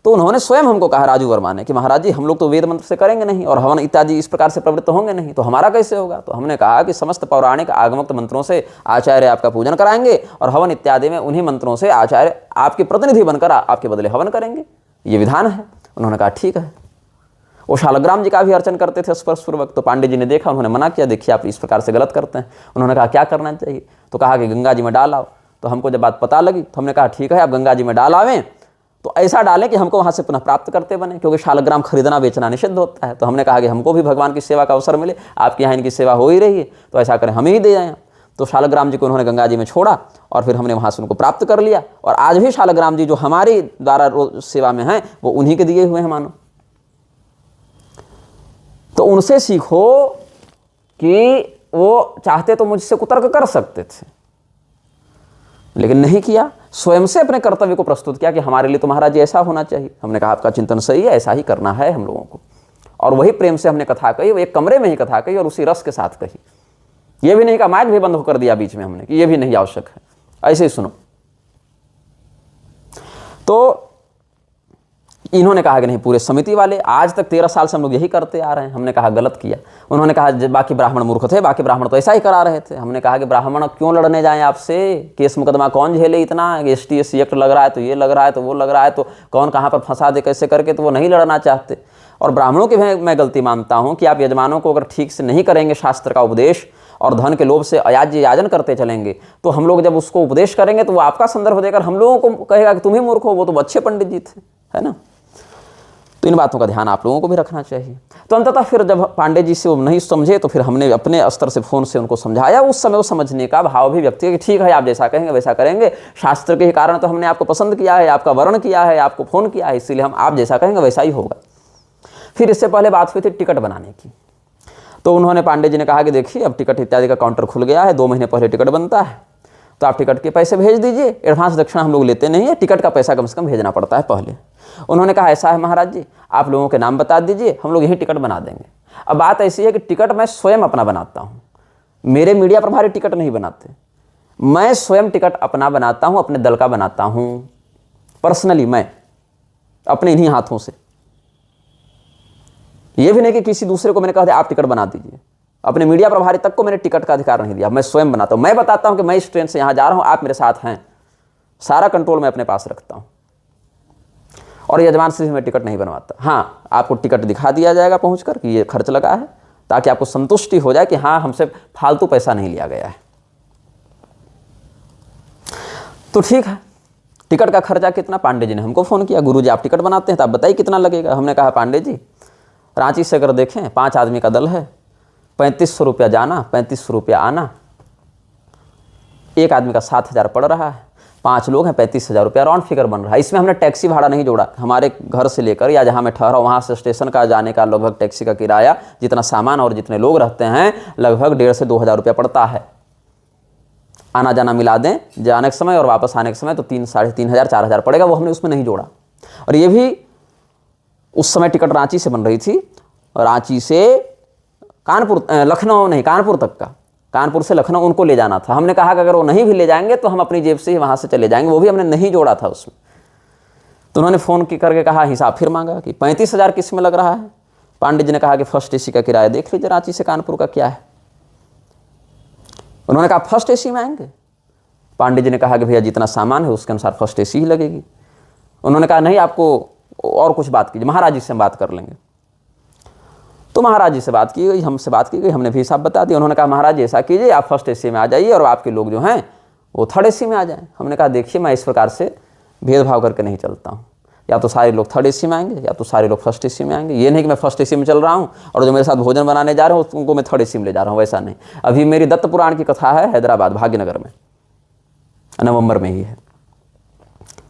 तो उन्होंने स्वयं हमको कहा राजू वर्मा ने कि महाराज जी हम लोग तो वेद मंत्र से करेंगे नहीं और हवन इत्यादि इस प्रकार से प्रवृत्त होंगे नहीं, तो हमारा कैसे होगा? तो हमने कहा कि समस्त पौराणिक आगमक मंत्रों से आचार्य आपका पूजन कराएंगे, और हवन इत्यादि में उन्हीं मंत्रों से आचार्य आपके प्रतिनिधि बनकर आपके बदले हवन करेंगे, ये विधान है। उन्होंने कहा ठीक है। वो शालग्राम जी का भी अर्चन करते थे स्पर्शपूर्वक, तो पांडे जी ने देखा, उन्होंने मना किया, देखिए आप इस प्रकार से गलत करते हैं। उन्होंने कहा क्या करना चाहिए? तो कहा कि गंगा जी में डाल आओ। तो हमको जब बात पता लगी तो हमने कहा ठीक है, आप गंगा जी में डाल आवें, तो ऐसा डालें कि हमको वहाँ से पुनः प्राप्त करते बने, क्योंकि शालग्राम खरीदना बेचना निषिद्ध होता है। तो हमने कहा कि हमको भी भगवान की सेवा का अवसर मिले, आपके यहाँ इनकी सेवा हो ही रही है, तो ऐसा करें हम ही दे जाएँ। तो शालग्राम जी को उन्होंने गंगा जी में छोड़ा, और फिर हमने वहाँ से उनको प्राप्त कर लिया, और आज भी शालग्राम जी जो हमारी द्वारा सेवा में हैं वो उन्हीं के दिए हुए हैं मानो। तो उनसे सीखो कि वो चाहते तो मुझसे कुतर्क कर सकते थे, लेकिन नहीं किया, स्वयं से अपने कर्तव्य को प्रस्तुत किया कि हमारे लिए तो महाराज जी ऐसा होना चाहिए। हमने कहा आपका चिंतन सही है, ऐसा ही करना है हम लोगों को, और वही प्रेम से हमने कथा कही, वो एक कमरे में ही कथा कही और उसी रस के साथ कही। ये भी नहीं कहा, माइक भी बंद कर दिया बीच में हमने कि ये भी नहीं आवश्यक है, ऐसे ही सुनो। तो इन्होंने कहा कि नहीं, पूरे समिति वाले, आज तक 13 साल से हम लोग यही करते आ रहे हैं। हमने कहा गलत किया। उन्होंने कहा बाकी ब्राह्मण मूर्ख थे, बाकी ब्राह्मण तो ऐसा ही करा रहे थे। हमने कहा कि ब्राह्मण क्यों लड़ने जाएं आपसे, केस मुकदमा कौन झेले इतना, ST SC एक्ट लग रहा है तो ये लग रहा है तो वो लग रहा है, तो कौन कहाँ पर फंसा दे कैसे करके, तो वो नहीं लड़ना चाहते। और ब्राह्मणों की भी मैं गलती मानता हूँ कि आप यजमानों को अगर ठीक से नहीं करेंगे शास्त्र का उपदेश और धन के लोभ से अयाज्य याजन करते चलेंगे, तो हम लोग जब उसको उपदेश करेंगे तो वो आपका संदर्भ देकर हम लोगों को कहेगा कि तुम ही मूर्ख हो, वो तो अच्छे पंडित जी थे, है ना। तो इन बातों का ध्यान आप लोगों को भी रखना चाहिए। तो अंततः फिर जब पांडे जी से वो नहीं समझे तो फिर हमने अपने स्तर से फ़ोन से उनको समझाया। उस समय वो समझने का भाव भी व्यक्त किया कि ठीक है, आप जैसा कहेंगे वैसा करेंगे, शास्त्र के कारण तो हमने आपको पसंद किया है, आपका वर्ण किया है, आपको फ़ोन किया है, इसीलिए हम आप जैसा कहेंगे वैसा ही होगा। फिर इससे पहले बात हुई थी टिकट बनाने की। तो उन्होंने पांडे जी ने कहा कि देखिए अब टिकट इत्यादि का काउंटर खुल गया है, 2 महीने पहले टिकट बनता है, तो आप टिकट के पैसे भेज दीजिए। एडवांस दक्षिणा हम लोग लेते नहीं है, टिकट का पैसा कम से कम भेजना पड़ता है पहले। उन्होंने कहा ऐसा है महाराज जी, आप लोगों के नाम बता दीजिए, हम लोग यही टिकट बना देंगे। अब बात ऐसी है कि टिकट मैं स्वयं अपना बनाता हूँ, मेरे मीडिया प्रभारी टिकट नहीं बनाते, मैं स्वयं टिकट अपना बनाता हूँ, अपने दल का बनाता हूँ पर्सनली, मैं अपने इन्हीं हाथों से। ये भी नहीं कि किसी दूसरे को मैंने कहा आप टिकट बना दीजिए, अपने मीडिया प्रभारी तक को मैंने टिकट का अधिकार नहीं दिया, मैं स्वयं बनाता हूँ। मैं बताता हूँ कि मैं इस ट्रेन से यहाँ जा रहा हूँ, आप मेरे साथ हैं, सारा कंट्रोल मैं अपने पास रखता हूँ। और यजमान से भी मैं टिकट नहीं बनवाता। हाँ, आपको टिकट दिखा दिया जाएगा पहुँचकर कि ये खर्च लगा है, ताकि आपको संतुष्टि हो जाए कि हाँ हमसे फालतू पैसा नहीं लिया गया है। तो ठीक है, टिकट का खर्चा कितना, पांडे जी ने हमको फ़ोन किया, गुरुजी आप टिकट बनाते हैं तो आप बताइए कितना लगेगा। हमने कहा पांडे जी रांची से अगर देखें 5 आदमी का दल है, 3500 रुपया जाना, 3500 रुपया आना, एक आदमी का 7000 पड़ रहा है, 5 लोग हैं, 35,000 रुपया राउंड फिगर बन रहा है। इसमें हमने टैक्सी भाड़ा नहीं जोड़ा, हमारे घर से लेकर या जहाँ मैं ठहरा वहाँ से स्टेशन का जाने का लगभग टैक्सी का किराया, जितना सामान और जितने लोग रहते हैं, लगभग 1,500 से 2,000 रुपया पड़ता है। आना जाना मिला दें, जाने के समय और वापस आने के समय तो 3, 3,500, 4,000 पड़ेगा, वो हमने उसमें नहीं जोड़ा। और ये भी उस समय टिकट रांची से बन रही थी, रांची से कानपुर, लखनऊ नहीं, कानपुर तक का, कानपुर से लखनऊ उनको ले जाना था। हमने कहा कि अगर वो नहीं भी ले जाएंगे तो हम अपनी जेब से ही वहाँ से चले जाएंगे, वो भी हमने नहीं जोड़ा था उसमें। तो उन्होंने फ़ोन करके कहा, हिसाब फिर मांगा कि 35,000 किस में लग रहा है। पांडे जी ने कहा कि फर्स्ट AC का किराया देख लीजिए रांची से कानपुर का क्या है। उन्होंने कहा फर्स्ट AC में आएंगे। पांडे जी ने कहा कि भैया जितना सामान है उसके अनुसार फर्स्ट AC ही लगेगी। उन्होंने कहा नहीं, आपको और कुछ बात कीजिए, महाराज जी से हम बात कर लेंगे। तो महाराज जी से बात की गई, हमसे बात की गई, हमने भी हिसाब बता दिया। उन्होंने कहा महाराज जी ऐसा कीजिए, आप फर्स्ट AC में आ जाइए और आपके लोग जो हैं वो थर्ड AC में आ जाएं। हमने कहा देखिए मैं इस प्रकार से भेदभाव करके नहीं चलता हूँ, या तो सारे लोग थर्ड AC में आएंगे या तो सारे लोग फर्स्ट AC में आएंगे। ये नहीं कि मैं फर्स्ट AC में चल रहा हूँ और जो मेरे साथ भोजन बनाने जा रहे हैं उनको मैं थर्ड AC में ले जा रहा हूँ, वैसा नहीं। अभी मेरी दत्त पुराण की कथा है हैदराबाद भाग्यनगर में, नवंबर में ही है,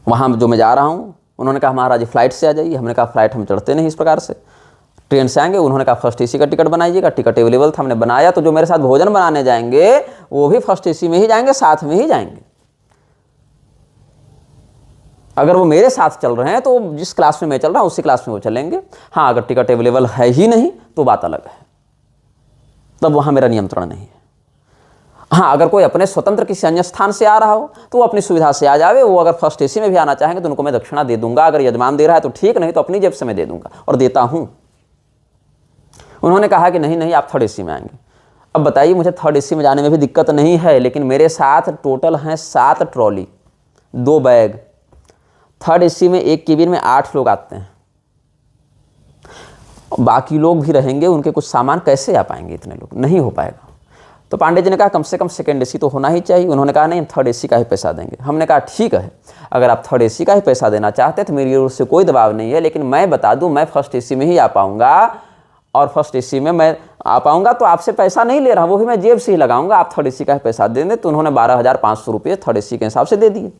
वहाँ जो मैं जा रहा हूँ। उन्होंने कहा महाराज जी फ्लाइट से आ जाइए। हमने कहा फ्लाइट हम चढ़ते नहीं इस प्रकार से, ट्रेन से आएंगे। उन्होंने कहा फर्स्ट AC का टिकट बनाइएगा, टिकट अवेलेबल था, हमने बनाया। तो जो मेरे साथ भोजन बनाने जाएंगे वो भी फर्स्ट AC में ही जाएंगे, साथ में ही जाएंगे। अगर वो मेरे साथ चल रहे हैं तो जिस क्लास में मैं चल रहा हूँ उसी क्लास में वो चलेंगे। हाँ, अगर टिकट अवेलेबल है ही नहीं तो बात अलग है, तब वहाँ मेरा नियंत्रण नहीं है। हाँ, अगर कोई अपने स्वतंत्र किसी अन्य स्थान से आ रहा हो तो वो अपनी सुविधा से आ जावे। वो अगर फर्स्ट AC में भी आना चाहेंगे तो उनको मैं दक्षिणा दे दूंगा, अगर यजमान दे रहा है तो ठीक, नहीं तो अपनी जेब से मैं दे दूंगा और देता हूँ। उन्होंने कहा कि नहीं नहीं आप थर्ड AC में आएंगे। अब बताइए, मुझे थर्ड AC में जाने में भी दिक्कत नहीं है, लेकिन मेरे साथ टोटल हैं 7 ट्रॉली, 2 बैग। थर्ड AC में एक केबिन में 8 लोग आते हैं, बाकी लोग भी रहेंगे, उनके कुछ सामान कैसे आ पाएंगे, इतने लोग नहीं हो पाएगा। तो पांडे जी ने कहा कम से कम सेकंड AC तो होना ही चाहिए। उन्होंने कहा नहीं, थर्ड AC का ही पैसा देंगे। हमने कहा ठीक है, अगर आप थर्ड AC का ही पैसा देना चाहते हैं तो मेरी ओर से कोई दबाव नहीं है, लेकिन मैं बता दूं मैं फर्स्ट AC में ही आ पाऊंगा, और फर्स्ट AC में मैं आ पाऊंगा तो आपसे पैसा नहीं ले रहा, वो भी मैं जेब से ही लगाऊंगा, आप थर्ड AC का ही पैसा दे दें। तो उन्होंने 12,500 रुपये थर्ड AC के हिसाब से दे दिए।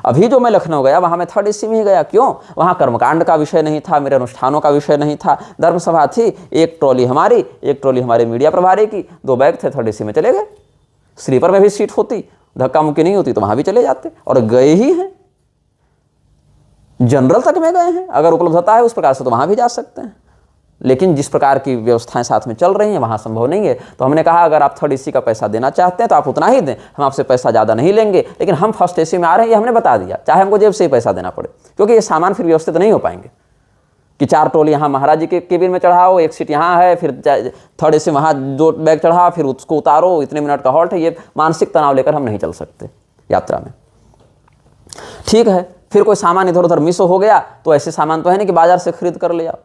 अभी जो मैं लखनऊ गया वहाँ मैं थर्ड AC में ही गया। क्यों? वहाँ कर्मकांड का विषय नहीं था, मेरे अनुष्ठानों का विषय नहीं था, धर्म सभा थी। एक ट्रॉली हमारी, एक ट्रॉली हमारे मीडिया प्रभारी की, 2 बैग थे, थर्ड AC में चले गए। स्लीपर में भी सीट होती, धक्का मुक्की नहीं होती तो वहाँ भी चले जाते, और गए ही हैं। जनरल तक में गए हैं, अगर उपलब्धता है उस प्रकार से तो वहाँ भी जा सकते हैं। लेकिन जिस प्रकार की व्यवस्थाएं साथ में चल रही हैं वहाँ संभव नहीं है। तो हमने कहा अगर आप थर्ड एसी का पैसा देना चाहते हैं तो आप उतना ही दें, हम आपसे पैसा ज़्यादा नहीं लेंगे, लेकिन हम फर्स्ट एसी में आ रहे हैं ये हमने बता दिया, चाहे हमको जेब से ही पैसा देना पड़े, क्योंकि ये सामान फिर व्यवस्थित नहीं हो पाएंगे कि 4 टोल यहाँ महाराज जी के केबिन में चढ़ाओ, 1 सीट यहाँ है, फिर थर्ड एसी वहाँ 2 बैग चढ़ाओ, फिर उसको उतारो, इतने मिनट का हॉल्ट है। ये मानसिक तनाव लेकर हम नहीं चल सकते यात्रा में। ठीक है, फिर कोई सामान इधर उधर मिस हो गया तो ऐसे सामान तो है नहीं कि बाजार से खरीद कर ले आओ।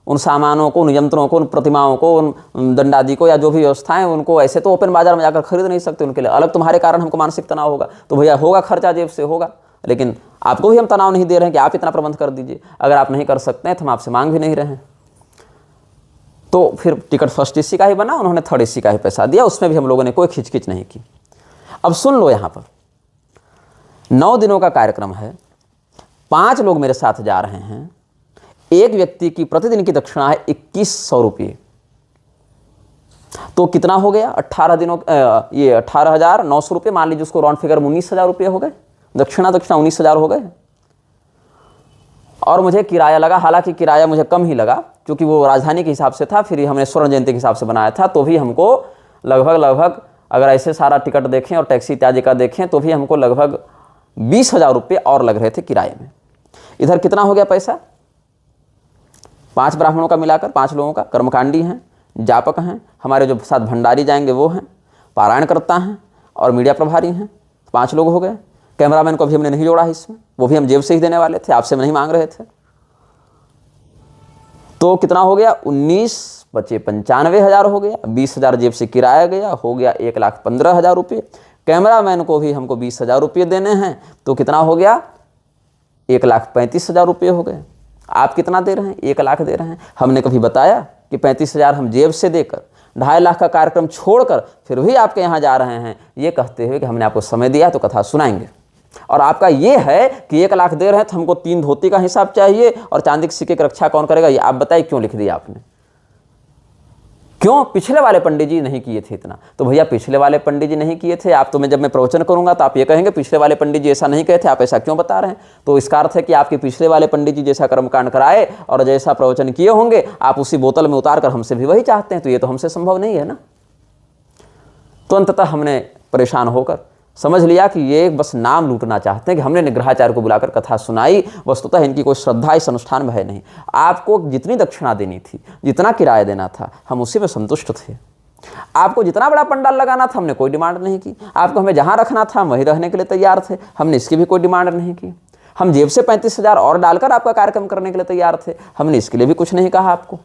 उन सामानों को, उन यंत्रों को, उन प्रतिमाओं को, उन दंडादि को या जो भी व्यवस्थाएं उनको ऐसे तो ओपन बाजार में जाकर खरीद नहीं सकते, उनके लिए अलग तुम्हारे कारण हमको मानसिक तनाव होगा। तो भैया होगा खर्चा, जेब से होगा, लेकिन आपको भी हम तनाव नहीं दे रहे हैं कि आप इतना प्रबंध कर दीजिए। अगर आप नहीं कर सकते हैं तो हम आपसे मांग भी नहीं रहे हैं। तो फिर टिकट फर्स्ट एसी का ही बना, उन्होंने थर्ड एसी का ही पैसा दिया, उसमें भी हम लोगों ने कोई खिचखिच नहीं की। अब सुन लो, यहाँ पर 9 दिनों का कार्यक्रम है, 5 लोग मेरे साथ जा रहे हैं। एक व्यक्ति की प्रतिदिन की दक्षिणा है 2100 रुपये। तो कितना हो गया 18 दिनों, ये 18,900 रुपये, मान लीजिए उसको राउंड फिगर 19,000 रुपये हो गए। दक्षिणा 19,000 हो गए। और मुझे किराया लगा, हालांकि किराया मुझे कम ही लगा क्योंकि वो राजधानी के हिसाब से था, फिर हमने स्वर्ण जयंती के हिसाब से बनाया था, तो भी हमको लगभग अगर ऐसे सारा टिकट देखें और टैक्सी इत्यादि का देखें तो भी हमको लगभग 20,000 रुपये और लग रहे थे किराए में। इधर कितना हो गया पैसा, 5 ब्राह्मणों का मिलाकर, 5 लोगों का, कर्मकांडी हैं, जापक हैं, हमारे जो साथ भंडारी जाएंगे वो हैं, पारायणकर्ता हैं और मीडिया प्रभारी हैं, 5 लोग हो गए। कैमरामैन को भी हमने नहीं जोड़ा है इसमें, वो भी हम जेब से ही देने वाले थे, आपसे नहीं मांग रहे थे। तो कितना हो गया, 19 बचे 95,000 हो गया, 20,000 जेब से किराया गया, हो गया 1,15,000 रुपये। कैमरामैन को भी हमको 20,000 रुपये देने हैं, तो कितना हो गया, 1,35,000 रुपये हो गए। आप कितना दे रहे हैं, 1 लाख दे रहे हैं। हमने कभी बताया कि 35,000 हम जेब से देकर 2.5 लाख का कार्यक्रम छोड़कर फिर भी आपके यहाँ जा रहे हैं, ये कहते हुए कि हमने आपको समय दिया तो कथा सुनाएंगे। और आपका ये है कि 1 लाख दे रहे हैं तो हमको 3 धोती का हिसाब चाहिए और चांदी के सिक्के की रक्षा कौन करेगा, ये आप बताइए क्यों लिख दिया आपने? क्यों? पिछले वाले पंडित जी नहीं किए थे इतना। तो भैया पिछले वाले पंडित जी नहीं किए थे, आप तो मैं जब मैं प्रवचन करूंगा तो आप ये कहेंगे पिछले वाले पंडित जी ऐसा नहीं कहे थे, आप ऐसा क्यों बता रहे हैं? तो इसका अर्थ है कि आपके पिछले वाले पंडित जी जैसा कर्मकांड कराए और जैसा प्रवचन किए होंगे आप उसी बोतल में उतार कर हमसे भी वही चाहते हैं, तो ये तो हमसे संभव नहीं है ना। तो अंततः हमने परेशान होकर समझ लिया कि ये बस नाम लूटना चाहते हैं कि हमने निग्रहाचार्य को बुलाकर कथा सुनाई, वस्तुतः इनकी कोई श्रद्धा इस अनुष्ठान में है नहीं। आपको जितनी दक्षिणा देनी थी, जितना किराया देना था, हम उसी में संतुष्ट थे। आपको जितना बड़ा पंडाल लगाना था हमने कोई डिमांड नहीं की, आपको हमें जहाँ रखना था हम वहीं रहने के लिए तैयार थे, हमने इसकी भी कोई डिमांड नहीं की। हम जेब से 35,000 और डालकर आपका कार्यक्रम करने के लिए तैयार थे, हमने इसके लिए भी कुछ नहीं कहा आपको।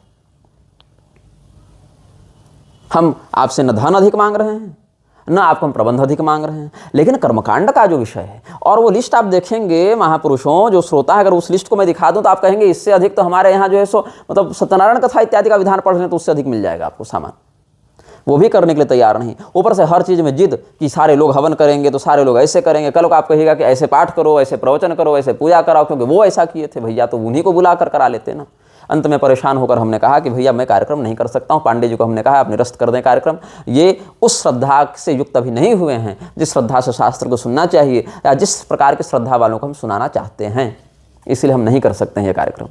हम आपसे न धन अधिक मांग रहे हैं न आपको हम प्रबंध अधिक मांग रहे हैं, लेकिन कर्मकांड का जो विषय है और वो लिस्ट आप देखेंगे महापुरुषों, जो श्रोता है, अगर उस लिस्ट को मैं दिखा दूं तो आप कहेंगे इससे अधिक तो हमारे यहाँ जो है सो मतलब सत्यनारायण कथा इत्यादि का विधान पढ़ लें तो उससे अधिक मिल जाएगा आपको सामान। वो भी करने के लिए तैयार नहीं, ऊपर से हर चीज़ में जिद कि सारे लोग हवन करेंगे तो सारे लोग ऐसे करेंगे, कल को आप कहिएगा कि ऐसे पाठ करो, ऐसे प्रवचन करो, ऐसे पूजा कराओ, क्योंकि वो ऐसा किए थे। भैया तो उन्हीं को बुला कर करा लेते ना। अंत में परेशान होकर हमने कहा कि भैया मैं कार्यक्रम नहीं कर सकता हूँ। पांडे जी को हमने कहा आप निरस्त कर दें कार्यक्रम, ये उस श्रद्धा से युक्त अभी नहीं हुए हैं जिस श्रद्धा से शास्त्र को सुनना चाहिए या जिस प्रकार की श्रद्धा वालों को हम सुनाना चाहते हैं, इसलिए हम नहीं कर सकते हैं ये कार्यक्रम।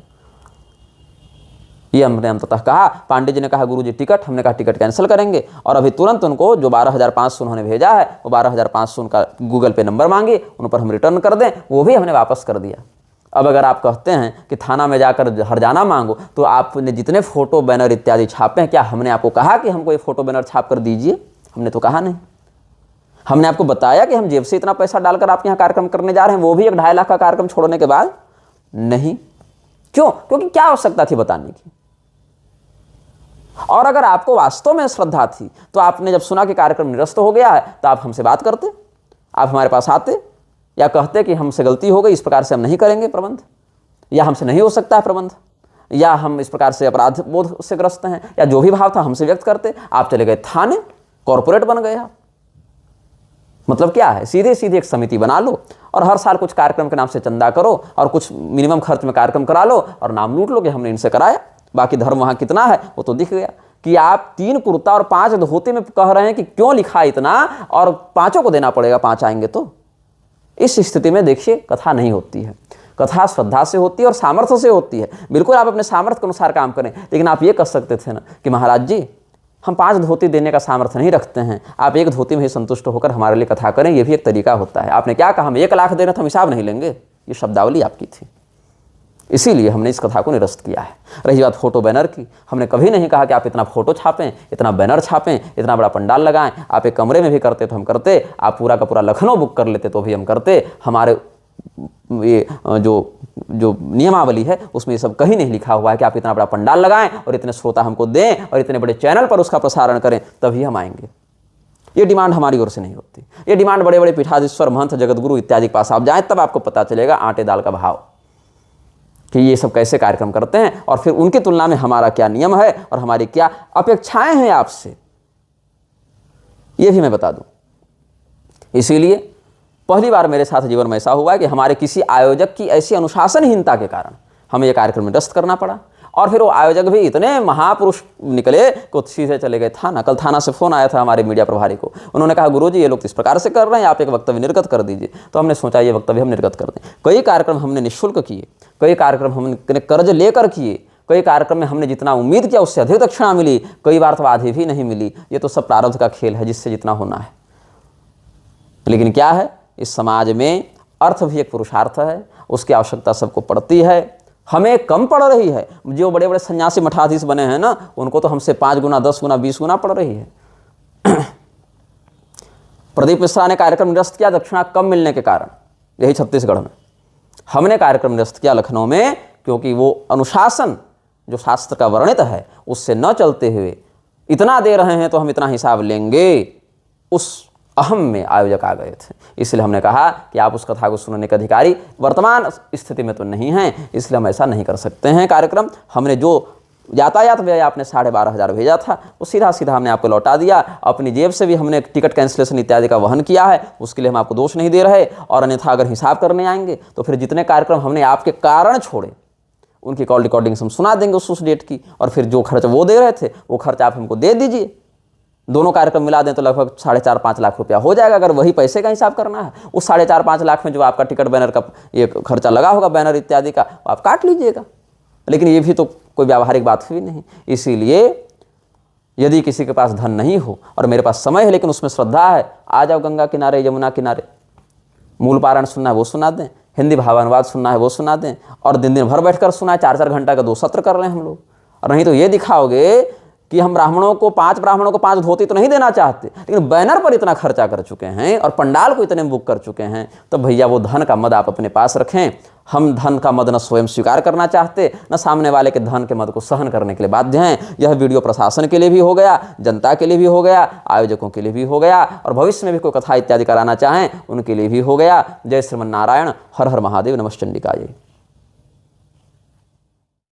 ये हमने अंततः कहा। पांडे जी ने कहा गुरुजी टिकट, हमने कहा टिकट कैंसिल करेंगे और अभी तुरंत उनको जो 12,500 उन्होंने भेजा है वो 12,500 उनका गूगल पे नंबर मांगे, उन पर हम रिटर्न कर दें, वो भी हमने वापस कर दिया। अब अगर आप कहते हैं कि थाना में जाकर हर्जाना मांगो, तो आपने जितने फोटो बैनर इत्यादि छापे हैं, क्या हमने आपको कहा कि हमको ये फोटो बैनर छाप कर दीजिए? हमने तो कहा नहीं। हमने आपको बताया कि हम जेब से इतना पैसा डालकर आपके यहाँ कार्यक्रम करने जा रहे हैं, वो भी 1.5 लाख का कार्यक्रम छोड़ने के बाद? नहीं। क्यों? क्योंकि क्या आवश्यकता थी बताने की। और अगर आपको वास्तव में श्रद्धा थी तो आपने जब सुना कि कार्यक्रम निरस्त हो गया है तो आप हमसे बात करते, आप हमारे पास आते या कहते कि हमसे गलती हो गई, इस प्रकार से हम नहीं करेंगे प्रबंध, या हमसे नहीं हो सकता है प्रबंध, या हम इस प्रकार से अपराध बोध से ग्रस्त हैं, या जो भी भाव था हमसे व्यक्त करते। आप चले गए थाने, कॉर्पोरेट बन गए आप। मतलब क्या है? सीधे सीधे एक समिति बना लो और हर साल कुछ कार्यक्रम के नाम से चंदा करो और कुछ मिनिमम खर्च में कार्यक्रम करा लो और नाम लूट लो कि हमने इनसे कराया। बाकी धर्म वहाँ कितना है वो तो दिख गया कि आप 3 कुर्ता और 5 धोती में कह रहे हैं कि क्यों लिखा इतना, और 5 को देना पड़ेगा, 5 आएंगे तो। इस स्थिति में देखिए कथा नहीं होती है। कथा श्रद्धा से होती है और सामर्थ्य से होती है। बिल्कुल आप अपने सामर्थ्य के अनुसार काम करें, लेकिन आप ये कर सकते थे ना कि महाराज जी हम 5 धोती देने का सामर्थ्य नहीं रखते हैं, आप 1 धोती में ही संतुष्ट होकर हमारे लिए कथा करें, ये भी एक तरीका होता है। आपने क्या कहा, हम 1 लाख दे रहे थे, हम हिसाब नहीं लेंगे, ये शब्दावली आपकी थी। इसीलिए हमने इस कथा को निरस्त किया है। रही बात फोटो बैनर की, हमने कभी नहीं कहा कि आप इतना फोटो छापें, इतना बैनर छापें, इतना बड़ा पंडाल लगाएं। आप एक कमरे में भी करते तो हम करते, आप पूरा का पूरा लखनऊ बुक कर लेते तो भी हम करते। हमारे ये जो नियमावली है उसमें ये सब कहीं नहीं लिखा हुआ है कि आप इतना बड़ा पंडाल लगाएं और इतने श्रोता हमको दें और इतने बड़े चैनल पर उसका प्रसारण करें तभी हम आएंगे। ये डिमांड हमारी ओर से नहीं होती। ये डिमांड बड़े बड़े पीठाधीश्वर, महंत, जगतगुरु इत्यादि के पास आप जाएं तब आपको पता चलेगा आटे दाल का भाव कि ये सब कैसे कार्यक्रम करते हैं और फिर उनकी तुलना में हमारा क्या नियम है और हमारी क्या अपेक्षाएं हैं आपसे, ये भी मैं बता दूं। इसीलिए पहली बार मेरे साथ जीवन में ऐसा हुआ है कि हमारे किसी आयोजक की ऐसी अनुशासनहीनता के कारण हमें यह कार्यक्रम निरस्त करना पड़ा और फिर वो आयोजक भी इतने महापुरुष निकले कि सीधे चले गए थाना। कल थाना से फ़ोन आया था हमारे मीडिया प्रभारी को, उन्होंने कहा गुरुजी ये लोग इस प्रकार से कर रहे हैं, आप एक वक्तव्य निर्गत कर दीजिए। तो हमने सोचा ये वक्तव्य हम निर्गत कर दें। कई कार्यक्रम हमने निःशुल्क किए, कई कार्यक्रम हमने कर्ज लेकर किए, कई कार्यक्रम में हमने जितना उम्मीद किया उससे अधिक दक्षिणा मिली, कई बार तो आधी भी नहीं मिली। ये तो सब प्रारब्ध का खेल है, जिससे जितना होना है। लेकिन क्या है, इस समाज में अर्थ भी एक पुरुषार्थ है, उसकी आवश्यकता सबको पड़ती है, हमें कम पड़ रही है। जो बड़े बड़े सन्यासी मठाधीश बने हैं ना, उनको तो हमसे 5 गुना 10 गुना 20 गुना पड़ रही है। प्रदीप मिश्रा ने कार्यक्रम निरस्त किया दक्षिणा कम मिलने के कारण, यही छत्तीसगढ़ में। हमने कार्यक्रम निरस्त किया लखनऊ में, क्योंकि वो अनुशासन जो शास्त्र का वर्णित है उससे न चलते हुए इतना दे रहे हैं तो हम इतना हिसाब लेंगे, उस अहम में आयोजक आ गए थे। इसलिए हमने कहा कि आप उस कथा को सुनने के अधिकारी वर्तमान स्थिति में तो नहीं हैं, इसलिए हम ऐसा नहीं कर सकते हैं कार्यक्रम। हमने जो यातायात व्यय आपने 12,500 भेजा था वो सीधा सीधा हमने आपको लौटा दिया। अपनी जेब से भी हमने टिकट कैंसिलेशन इत्यादि का वहन किया है, उसके लिए हम आपको दोष नहीं दे रहे। और अन्यथा अगर हिसाब करने आएंगे तो फिर जितने कार्यक्रम हमने आपके कारण छोड़े उनकी कॉल रिकॉर्डिंग्स हम सुना देंगे उस डेट की, और फिर जो खर्च वो दे रहे थे वो खर्च आप हमको दे दीजिए। दोनों कार्यक्रम मिला दें तो लगभग 4.5-5 लाख रुपया हो जाएगा। अगर वही पैसे का हिसाब करना है, उस 4.5-5 लाख में जो आपका टिकट बैनर का ये खर्चा लगा होगा बैनर इत्यादि का, आप काट लीजिएगा। लेकिन ये भी तो कोई व्यावहारिक बात हुई नहीं। इसीलिए यदि किसी के पास धन नहीं हो और मेरे पास समय है लेकिन उसमें श्रद्धा है, आ जाओ गंगा किनारे यमुना किनारे, मूल पारायण सुनना है वो सुना दें, हिंदी भावानुवाद सुनना है वो सुना दें, और दिन दिन भर बैठकर सुना है, 4-4 घंटा का 2 सत्र कर रहे हैं हम लोग। और नहीं तो ये दिखाओगे कि हम ब्राह्मणों को 5 धोती तो नहीं देना चाहते, लेकिन बैनर पर इतना खर्चा कर चुके हैं और पंडाल को इतने बुक कर चुके हैं, तो भैया वो धन का मद आप अपने पास रखें। हम धन का मद न स्वयं स्वीकार करना चाहते, न सामने वाले के धन के मद को सहन करने के लिए बाध्य हैं। यह वीडियो प्रशासन के लिए भी हो गया, जनता के लिए भी हो गया, आयोजकों के लिए भी हो गया, और भविष्य में भी कोई कथा इत्यादि कराना चाहें उनके लिए भी हो गया। जय श्रीमन नारायण, हर हर महादेव, नमः चंडिकाय।